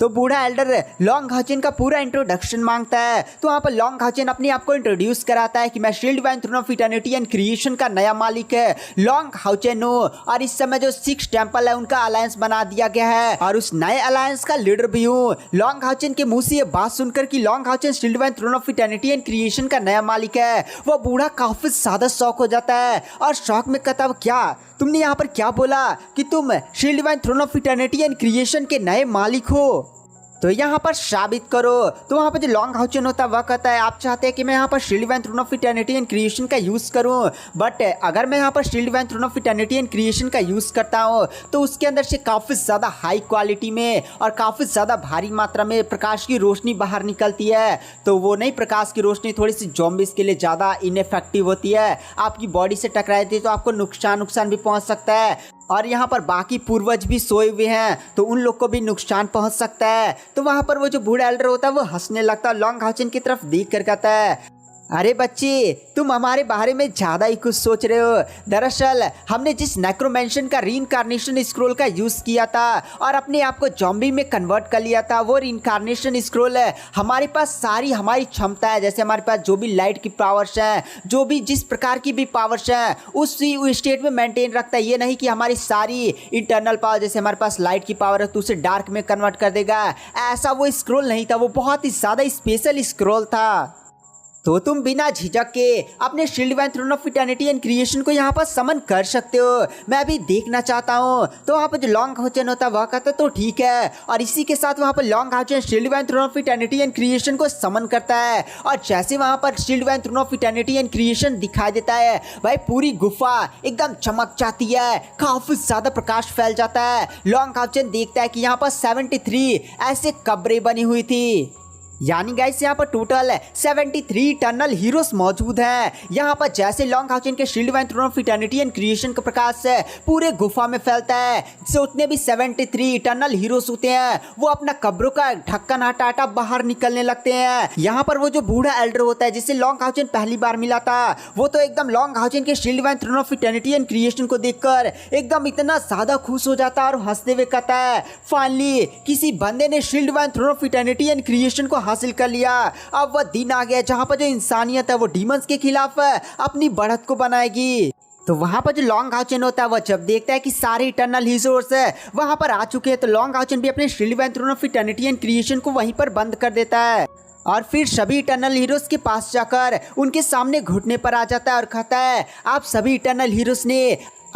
तो बूढ़ा एल्डर लॉन्ग हाउचेन का पूरा इंट्रोडक्शन मांगता है। तो वहाँ पर लॉन्ग हाउचेन अपने आप को इंट्रोड्यूस कराता है कि मैं shield divine throne of eternity and creation का नया मालिक है लॉन्ग हाउचेन हूँ और इस समय जो 6 टेम्पल है उनका अलायंस बना दिया गया है और उस नए अलायंस का लीडर भी हूँ। लॉन्ग हाउचेन के मुंह से ये बात सुनकर कि Long Haochen shield divine throne of eternity and creation का नया मालिक है, वो बूढ़ा काफी ज्यादा शॉक हो जाता है और शॉक में कहता है क्या तुमने यहाँ पर क्या बोला कि तुम shield divine throne of eternity and creation के नए मालिक हो? तो यहाँ पर साबित करो। तो वहाँ पर जो लॉन्ग हाउचेन होता है वह कहता है आप चाहते हैं कि मैं यहाँ पर shield divine throne of eternity and creation का यूज़ करूँ, बट अगर मैं यहाँ पर shield divine throne of eternity and creation का यूज़ करता हूँ तो उसके अंदर से काफ़ी ज़्यादा हाई क्वालिटी में और काफ़ी ज़्यादा भारी मात्रा में प्रकाश की रोशनी बाहर निकलती है। तो वो नहीं प्रकाश की रोशनी थोड़ी सी ज़ॉम्बीज़ के लिए ज़्यादा इनफेक्टिव होती है, आपकी बॉडी से टकराती है तो आपको नुकसान भी पहुँच सकता है और यहाँ पर बाकी पूर्वज भी सोए हुए हैं तो उन लोग को भी नुकसान पहुंच सकता है। तो वहाँ पर वो जो बूढ़ा एल्डर होता है वो हंसने लगता है, लॉन्ग हाउचेन की तरफ देख कर कहता है अरे बच्चे तुम हमारे बारे में ज़्यादा ही कुछ सोच रहे हो। दरअसल हमने जिस नेक्रोमेंशन का रीइंकार्नेशन स्क्रोल का यूज़ किया था और अपने आप को ज़ॉम्बी में कन्वर्ट कर लिया था, वो रीइंकार्नेशन स्क्रोल है हमारे पास सारी हमारी क्षमता है, जैसे हमारे पास जो भी लाइट की पावर्स हैं, जो भी जिस प्रकार की भी पावर्स हैं उसी स्टेट में मेंटेन रखता है। ये नहीं कि हमारी सारी इंटरनल पावर, जैसे हमारे पास लाइट की पावर है तो उसे डार्क में कन्वर्ट कर देगा, ऐसा वो स्क्रोल नहीं था, वो बहुत ही ज़्यादा स्पेशल स्क्रोल था। तो तुम बिना झिझक के अपने shield van throne of eternity and creation को यहाँ पर समन कर सकते हो। मैं अभी देखना चाहता हूँ। तो वहाँ पर जो लॉन्ग हाउचन होता है वह कहता है तो ठीक है, और इसी के साथ वहाँ पर लॉन्ग हाउचन shield van throne of eternity and creation को समन करता है। और जैसे वहाँ पर shield van throne of eternity and creation दिखाई देता है भाई पूरी गुफा एकदम चमक जाती है, काफी ज्यादा प्रकाश फैल जाता है। लॉन्ग हाउचन देखता है कि यहाँ पर 73 ऐसे कब्रें बनी हुई थी, यानी गाइस यहाँ पर टोटल 73 इटर्नल हीरोज मौजूद हैं। यहाँ पर जैसे लॉन्ग हाउचन के shield van throne of eternity and creation का प्रकाश पूरे गुफा में फैलता है, जो उतने भी 73 इटर्नल हीरोज होते हैं वो अपना कब्रों का ढक्कन हटा हटा बाहर निकलने लगते हैं। यहाँ पर वो जो बूढ़ा एल्डर होता है जिसे लॉन्ग हाउचन पहली बार मिला था, वो तो एकदम लॉन्ग हाउचन के shield van throne of eternity and creation को देखकर एकदम इतना ज्यादा खुश हो जाता है और हंसते हुए कहता है फाइनली किसी बंदे ने shield van throne of eternity and creation को हासिल कर लिया। अब वह दिन आ गया जहां पर जो इंसानियत है वो डीमंस के खिलाफ अपनी बढ़त को बनाएगी। तो वहां पर जो लॉन्ग हाउचन होता है वह जब देखता है कि सारे इटर्नल हीरोज वहां पर आ चुके हैं, तो लॉन्ग हाउचन भी अपने shield van throne of eternity and creation को वहीं पर बंद कर देता है और फिर सभी इटर्नल हीरोज के पास जाकर उनके सामने घुटने पर आ जाता है और कहता है आप सभी इटर्नल हीरोज ने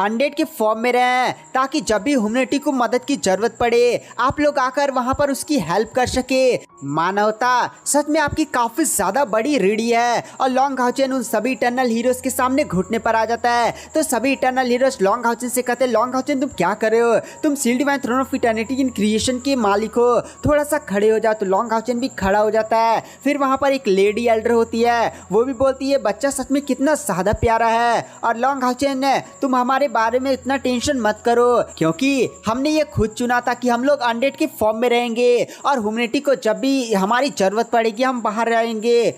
अनडेड के फॉर्म में रहें ताकि जब भी ह्यूमैनिटी को मदद की जरूरत पड़े आप लोग आकर वहां पर उसकी हेल्प कर सके। मानवता सच में आपकी काफी ज्यादा बड़ी रीढ़ी है। और लॉन्ग हाउचन उन सभी इटर्नल हीरोज के सामने घुटने पर आ जाता है। तो सभी इटर्नल हीरोज लॉन्ग हाउचन से कहते हैं लॉन्ग हाउचन तुम क्या कर रहे हो, तुम shield van throne of eternity in creation के मालिक हो, थोड़ा सा खड़े हो जाओ। तो लॉन्ग हाउचन भी खड़ा हो जाता है। फिर वहां पर एक लेडी एल्डर होती है, वो भी बोलती है बच्चा सच में कितना ज्यादा प्यारा है, और लॉन्ग हाउचन तुम हमारे बारे में इतना टेंशन मत करो क्योंकि हमने ये खुद चुना था कि हम लोग अनडेड के फॉर्म में रहेंगे और ह्यूमैनिटी को जब भी हमारी जरूरत पड़ेगी हम बाहर रहेंगे।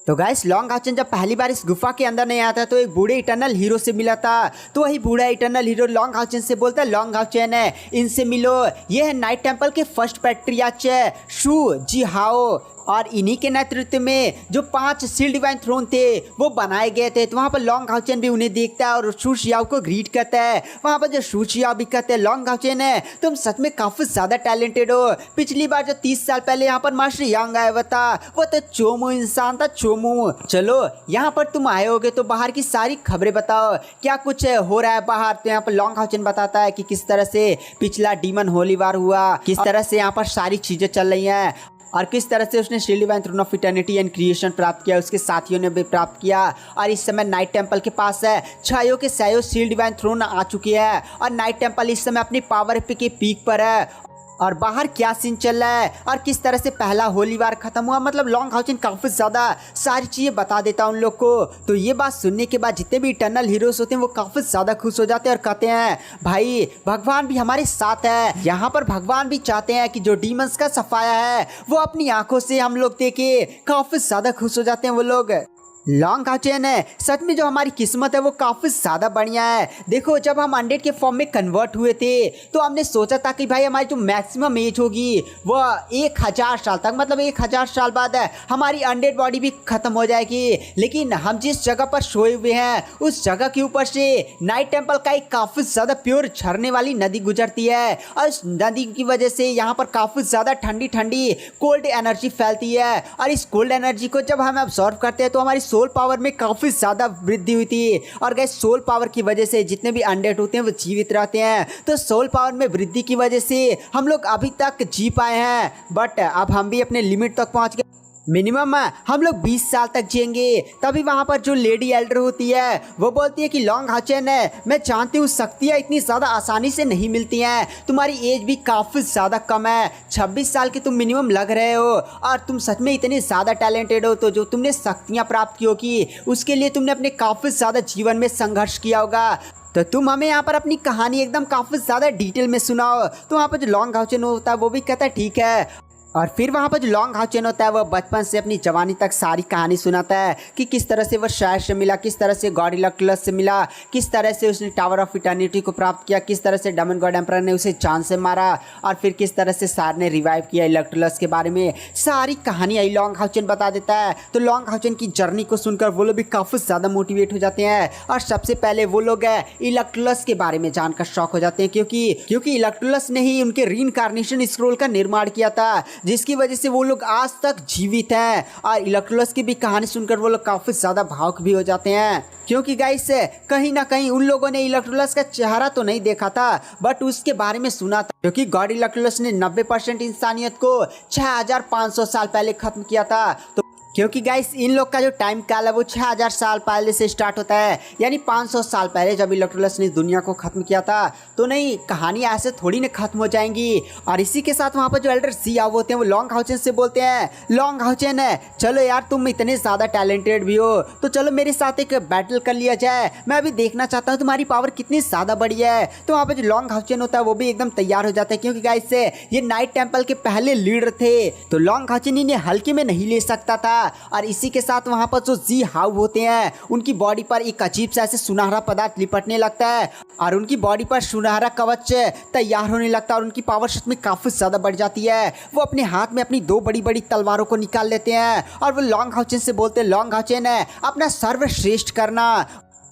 तो गाइस लॉन्ग हाउचन जब पहली बार इस गुफा के अंदर नहीं आता तो एक बूढ़े इटर्नल हीरो से मिला था। तो वही बूढ़ा इटर्नल हीरो लॉन्ग हाउचन से बोलता है लॉन्ग हाउचन है इनसे मिलो, ये है नाइट टेंपल के फर्स्ट पैट्रियार्च शू जी हाओ, और इन्हीं के नेतृत्व में जो 5 शील्ड वैन थ्रोन थे वो बनाए गए थे। तो वहाँ पर लॉन्ग हाउचन भी उन्हें देखता है और शू शियाओ को ग्रीट करता है। वहाँ पर जो शू शियाओ भी कहते हैं लॉन्ग हाउचन है तुम सच में काफी ज्यादा टैलेंटेड हो। पिछली बार जो 30 साल पहले यहाँ पर मास्टर यांग आया हुआ था वो तो चोमू इंसान था, चोमू। चलो यहाँ पर तुम आए होगे तो बाहर की सारी खबरें बताओ, क्या कुछ हो रहा है बाहर। तो यहाँ पर लॉन्ग हाउचन बताता है कि किस तरह से पिछला डीमन होली वार हुआ, किस तरह से यहाँ पर सारी चीजें चल रही हैं और किस तरह से उसने shield van throne of eternity and creation प्राप्त किया, उसके साथियों ने भी प्राप्त किया। और इस समय नाइट टेंपल के पास है छायो के सायो शील्ड वैन थ्रोन आ चुकी है और नाइट टेंपल इस समय अपनी पावर के पीक पर है। और बाहर क्या सीन चल रहा है और किस तरह से पहला होली वार खत्म हुआ, मतलब लॉन्ग हाउचन काफी ज्यादा सारी चीजें बता देता है उन लोग को। तो ये बात सुनने के बाद जितने भी इटर्नल हीरोज होते हैं वो काफी ज्यादा खुश हो जाते हैं और कहते हैं भाई भगवान भी हमारे साथ है। यहाँ पर भगवान भी चाहते हैं कि जो डीमंस का सफाया है वो अपनी आंखों से हम लोग देखे, काफी ज्यादा खुश हो जाते हैं वो लोग। लॉन्ग हाउचन है सच में जो हमारी किस्मत है वो काफी ज्यादा बढ़िया है। देखो जब हम अनडेड के फॉर्म में कन्वर्ट हुए थे तो हमने सोचा था कि भाई हमारी जो मैक्सिमम एज होगी वो 1000 साल तक, मतलब 1000 साल बाद हमारी अनडेड बॉडी भी खत्म हो जाएगी। लेकिन हम जिस जगह पर सोए हुए हैं उस जगह के ऊपर से नाइट टेंपल का एक काफी ज्यादा प्योर झरने वाली नदी गुजरती है और इस नदी की वजह से यहाँ पर काफी ज्यादा ठंडी ठंडी कोल्ड एनर्जी फैलती है। और इस कोल्ड एनर्जी को जब हम अब्सॉर्व करते हैं तो हमारी सोल पावर में काफी ज्यादा वृद्धि हुई थी। और गैस सोल पावर की वजह से जितने भी अनडेड होते हैं वो जीवित रहते हैं। तो सोल पावर में वृद्धि की वजह से हम लोग अभी तक जी पाए हैं, बट अब हम भी अपने लिमिट तक पहुंच गए। मिनिमम हम लोग 20 साल तक जिएंगे। तभी वहां पर जो लेडी एल्डर होती है वो बोलती है कि लॉन्ग हाउचन है मैं जानती हूँ शक्तियाँ इतनी ज़्यादा आसानी से नहीं मिलती हैं, तुम्हारी एज भी काफ़ी ज़्यादा कम है, 26 साल के तुम मिनिमम लग रहे हो और तुम सच में इतने ज़्यादा टैलेंटेड हो। तो जो तुमने शक्तियाँ प्राप्त की होगी उसके लिए तुमने अपने काफ़ी ज़्यादा जीवन में संघर्ष किया होगा। तो तुम हमें यहाँ पर अपनी कहानी एकदम काफ़ी ज़्यादा डिटेल में सुनाओ। तो वहाँ पर जो लॉन्ग हाउचन होता है वो भी कहता है ठीक है। और फिर वहाँ पर जो लॉन्ग हाउचन होता है वो बचपन से अपनी जवानी तक सारी कहानी सुनाता है कि किस तरह से वो शायर से मिला, किस तरह से गॉड इलेक्ट्रलस से मिला, किस तरह से उसने टावर ऑफ इटर्निटी को प्राप्त किया, किस तरह से डेमन गॉड एम्परर ने उसे जान से मारा और फिर किस तरह से शायर ने रिवाइव किया इलेक्ट्रलस के बारे में। सारी कहानी आई लॉन्ग हाउचन बता देता है। तो लॉन्ग हाउचन की जर्नी को सुनकर वो लोग भी काफ़ी ज़्यादा मोटिवेट हो जाते हैं और सबसे पहले वो लोग इलेक्ट्रलस के बारे में जानकर शौक हो जाते हैं क्योंकि इलेक्ट्रलस ने ही उनके रीइंकार्नेशन स्क्रोल का निर्माण किया था जिसकी वजह से वो लोग आज तक जीवित हैं। और इलेक्ट्रोलस की भी कहानी सुनकर वो लोग काफ़ी ज़्यादा भावुक भी हो जाते हैं, क्योंकि गाइस कहीं ना कहीं उन लोगों ने इलेक्ट्रोलस का चेहरा तो नहीं देखा था, बट उसके बारे में सुना था, क्योंकि गॉड इलेक्ट्रोलस ने 90% इंसानियत को 6500 साल पहले खत्म किया था। तो क्योंकि गाइस इन लोग का जो टाइम काल है वो 6000 साल पहले से स्टार्ट होता है, यानी 500 साल पहले जब इलेक्ट्रोलस ने दुनिया को खत्म किया था। तो नहीं, कहानी ऐसे थोड़ी ना खत्म हो जाएंगी। और इसी के साथ वहाँ पर जो एल्डर सिया होते हैं वो लॉन्ग हाउचेन से बोलते हैं, लॉन्ग हाउचेन चलो यार तुम इतने ज़्यादा टैलेंटेड भी हो, तो चलो मेरे साथ एक बैटल कर लिया जाए, मैं अभी देखना चाहता हूँ तुम्हारी पावर कितनी ज़्यादा बड़ी है। तो वहाँ पर जो लॉन्ग हाउचेन होता है वो भी एकदम तैयार हो जाता है, क्योंकि गाइस ये नाइट टेम्पल के पहले लीडर थे, तो लॉन्ग हाउचेन इन्हें हल्के में नहीं ले सकता था। और इसी के साथ वहां पर जो जी हाउ होते हैं उनकी बॉडी पर एक अजीब सा ऐसे सुनहरा पदार्थ लिपटने लगता है और उनकी बॉडी पर सुनहरा कवच तैयार होने लगता है और उनकी पावर शक्ति में काफी ज्यादा बढ़ जाती है। वो अपने हाथ में अपनी 2 बड़ी बड़ी तलवारों को निकाल लेते हैं और वो लॉन्ग हाउचेन से बोलते हैं, लॉन्ग हाउचेन अपना सर्वश्रेष्ठ करना।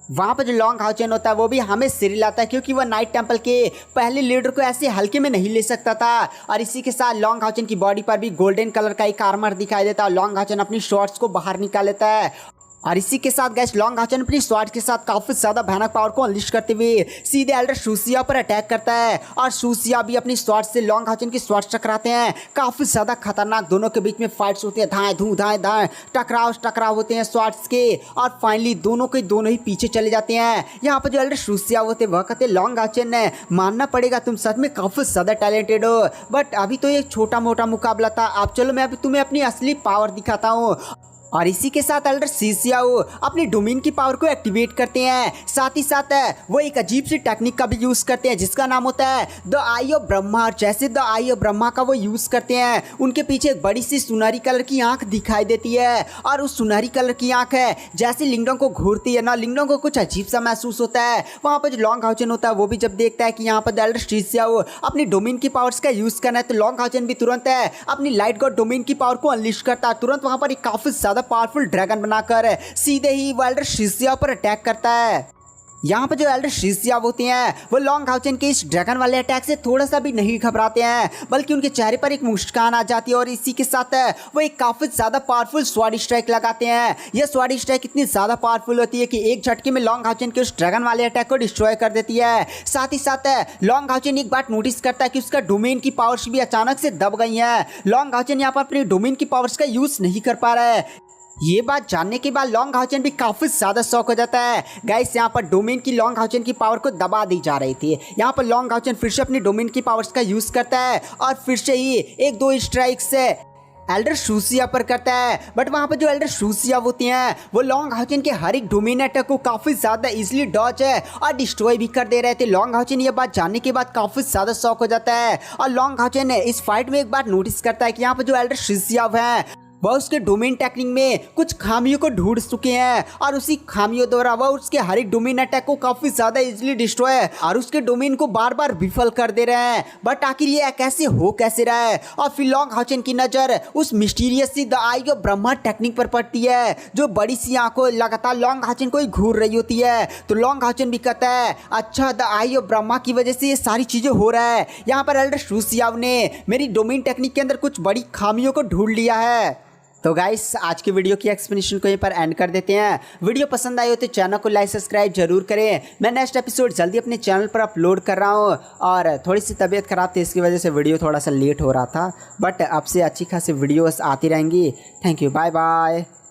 वहाँ पर जो लॉन्ग हाउचेन होता है वो भी हमें सिर लाता है, क्योंकि वह नाइट टेम्पल के पहले लीडर को ऐसे हल्के में नहीं ले सकता था। और इसी के साथ लॉन्ग हाउचेन की बॉडी पर भी गोल्डन कलर का एक आर्मर दिखाई देता है। लॉन्ग हाउचेन अपनी शॉर्ट्स को बाहर निकाल लेता है और इसी के साथ गाइस लॉन्ग हाउचेन अपनी स्वॉर्ड के साथ काफी ज्यादा भयानक पावर को अनलिश करते हुए सीधे एल्डर शुसिया पर अटैक करता है और शुसिया भी अपनी स्वॉर्ड से लॉन्ग हाउचेन की स्वॉर्ड टकराते हैं। काफी ज्यादा खतरनाक दोनों के बीच में फाइट्स होती है, धाए धू धाए धाए टकराव होते हैं स्वॉर्ड्स के और फाइनली दोनों के दोनों ही पीछे चले जाते हैं। यहाँ पर जो एल्डर शुसिया होते हैं वह कहते हैं, लॉन्ग हाउचेन मानना पड़ेगा तुम सच में काफी ज्यादा टैलेंटेड हो, बट अभी तो एक छोटा मोटा मुकाबला था, अब चलो मैं अभी तुम्हें अपनी असली पावर दिखाता हूँ। और इसी के साथ एल्डर सीसियाओ अपनी डोमेन की पावर को एक्टिवेट करते हैं, साथ ही साथ वो एक अजीब सी टेक्निक का भी यूज करते हैं जिसका नाम होता है द आई ऑफ ब्रह्मा। जैसे द आई ऑफ ब्रह्मा का वो यूज करते हैं, उनके पीछे एक बड़ी सी सुनहरी कलर की आंख दिखाई देती है और उस सुनहरी कलर की आंख है जैसे लिंगडोंग को घूरती है ना, लिंगडोंग को कुछ अजीब सा महसूस होता है। वहाँ पर जो लॉन्ग हाउचेन होता है वो भी जब देखता है कि यहाँ पर एल्डर सीसियाओ अपनी डोमेन की पावर्स का यूज करना है, तो लॉन्ग हाउचेन भी तुरंत अपनी लाइट गॉड डोमेन की पावर को अनलिश करता है। तुरंत वहाँ पर एक काफी ज्यादा पावरफुल ड्रैगन बनाकर सीधे ही वो एल्डर शिशिया पर अटैक करता है। यहाँ पर जो एल्डर शिशिया होते हैं वो लॉन्ग हाउचेन के इस ड्रैगन वाले अटैक से थोड़ा सा भी नहीं घबराते हैं, बल्कि उनके चेहरे पर एक मुस्कान आ जाती है और इसी के साथ वो एक काफी ज्यादा पावरफुल स्वॉर्ड स्ट्राइक लगाते हैं। यह स्वॉर्ड स्ट्राइक इतनी ज्यादा पावरफुल होती है कि एक झटके में लॉन्ग हाउचेन के उस ड्रैगन वाले अटैक को डिस्ट्रॉय कर देती है। साथ ही साथ लॉन्ग हाउचेन एक बात नोटिस करता है कि उसका डोमेन की पावर्स भी अचानक से दब गई है। लॉन्ग हाउचेन यहाँ पर अपनी डोमेन की पावर्स का यूज नहीं कर पा रहा है। ये बात जानने के बाद लॉन्ग हाउचेन भी काफी ज्यादा शॉक हो जाता है। गाइस यहाँ पर डोमेन की लॉन्ग हाउचेन की पावर को दबा दी जा रही थी, यहाँ पर लॉन्ग हाउचेन फिर से अपनी डोमेन की पावर्स का यूज करता है और फिर से ही 1-2 स्ट्राइक से एल्डर शुसिया पर करता है। बट वहाँ पर जो एल्डर शुसिया होती हैं वो लॉन्ग हाउचेन के हर एक डोमेन अटैक को काफी ज्यादा इजीली डॉज और डिस्ट्रॉय भी कर दे रहे थे। लॉन्ग हाउचेन ये बात जानने के बाद काफी ज्यादा शॉक हो जाता है और लॉन्ग हाउचेन इस फाइट में एक बात नोटिस करता है कि यहाँ पर जो एल्डर शुसिया है वह उसके डोमेन टेक्निक में कुछ खामियों को ढूंढ चुके हैं और उसी खामियों द्वारा वह उसके हर एक डोमेन अटैक को काफी ज्यादा इजीली डिस्ट्रॉय और उसके डोमेन को बार बार विफल कर दे रहे हैं। बट आखिर ये कैसे हो कैसे रहा है? और फिर लॉन्ग हाउचेन की नजर उस mysterious see the I of Brahma technique पर पड़ती है, जो बड़ी सी आंखों लगातार लॉन्ग हाउचेन को ही घूर रही होती है। तो लॉन्ग हाउचेन भी कहता है, अच्छा द आई ऑफ ब्रह्मा की वजह से ये सारी चीजें हो रहा है। यहाँ पर एल्डर शुसियाओ ने मेरी डोमेन टेक्निक के अंदर कुछ बड़ी खामियों को ढूंढ लिया है। तो गाइस आज की वीडियो की एक्सप्लेनेशन को यहीं पर एंड कर देते हैं। वीडियो पसंद आई हो तो चैनल को लाइक सब्सक्राइब जरूर करें। मैं नेक्स्ट एपिसोड जल्दी अपने चैनल पर अपलोड कर रहा हूँ और थोड़ी सी तबीयत खराब थी, इसकी वजह से वीडियो थोड़ा सा लेट हो रहा था, बट अब से अच्छी खासी वीडियोस आती रहेंगी। Thank you, bye bye.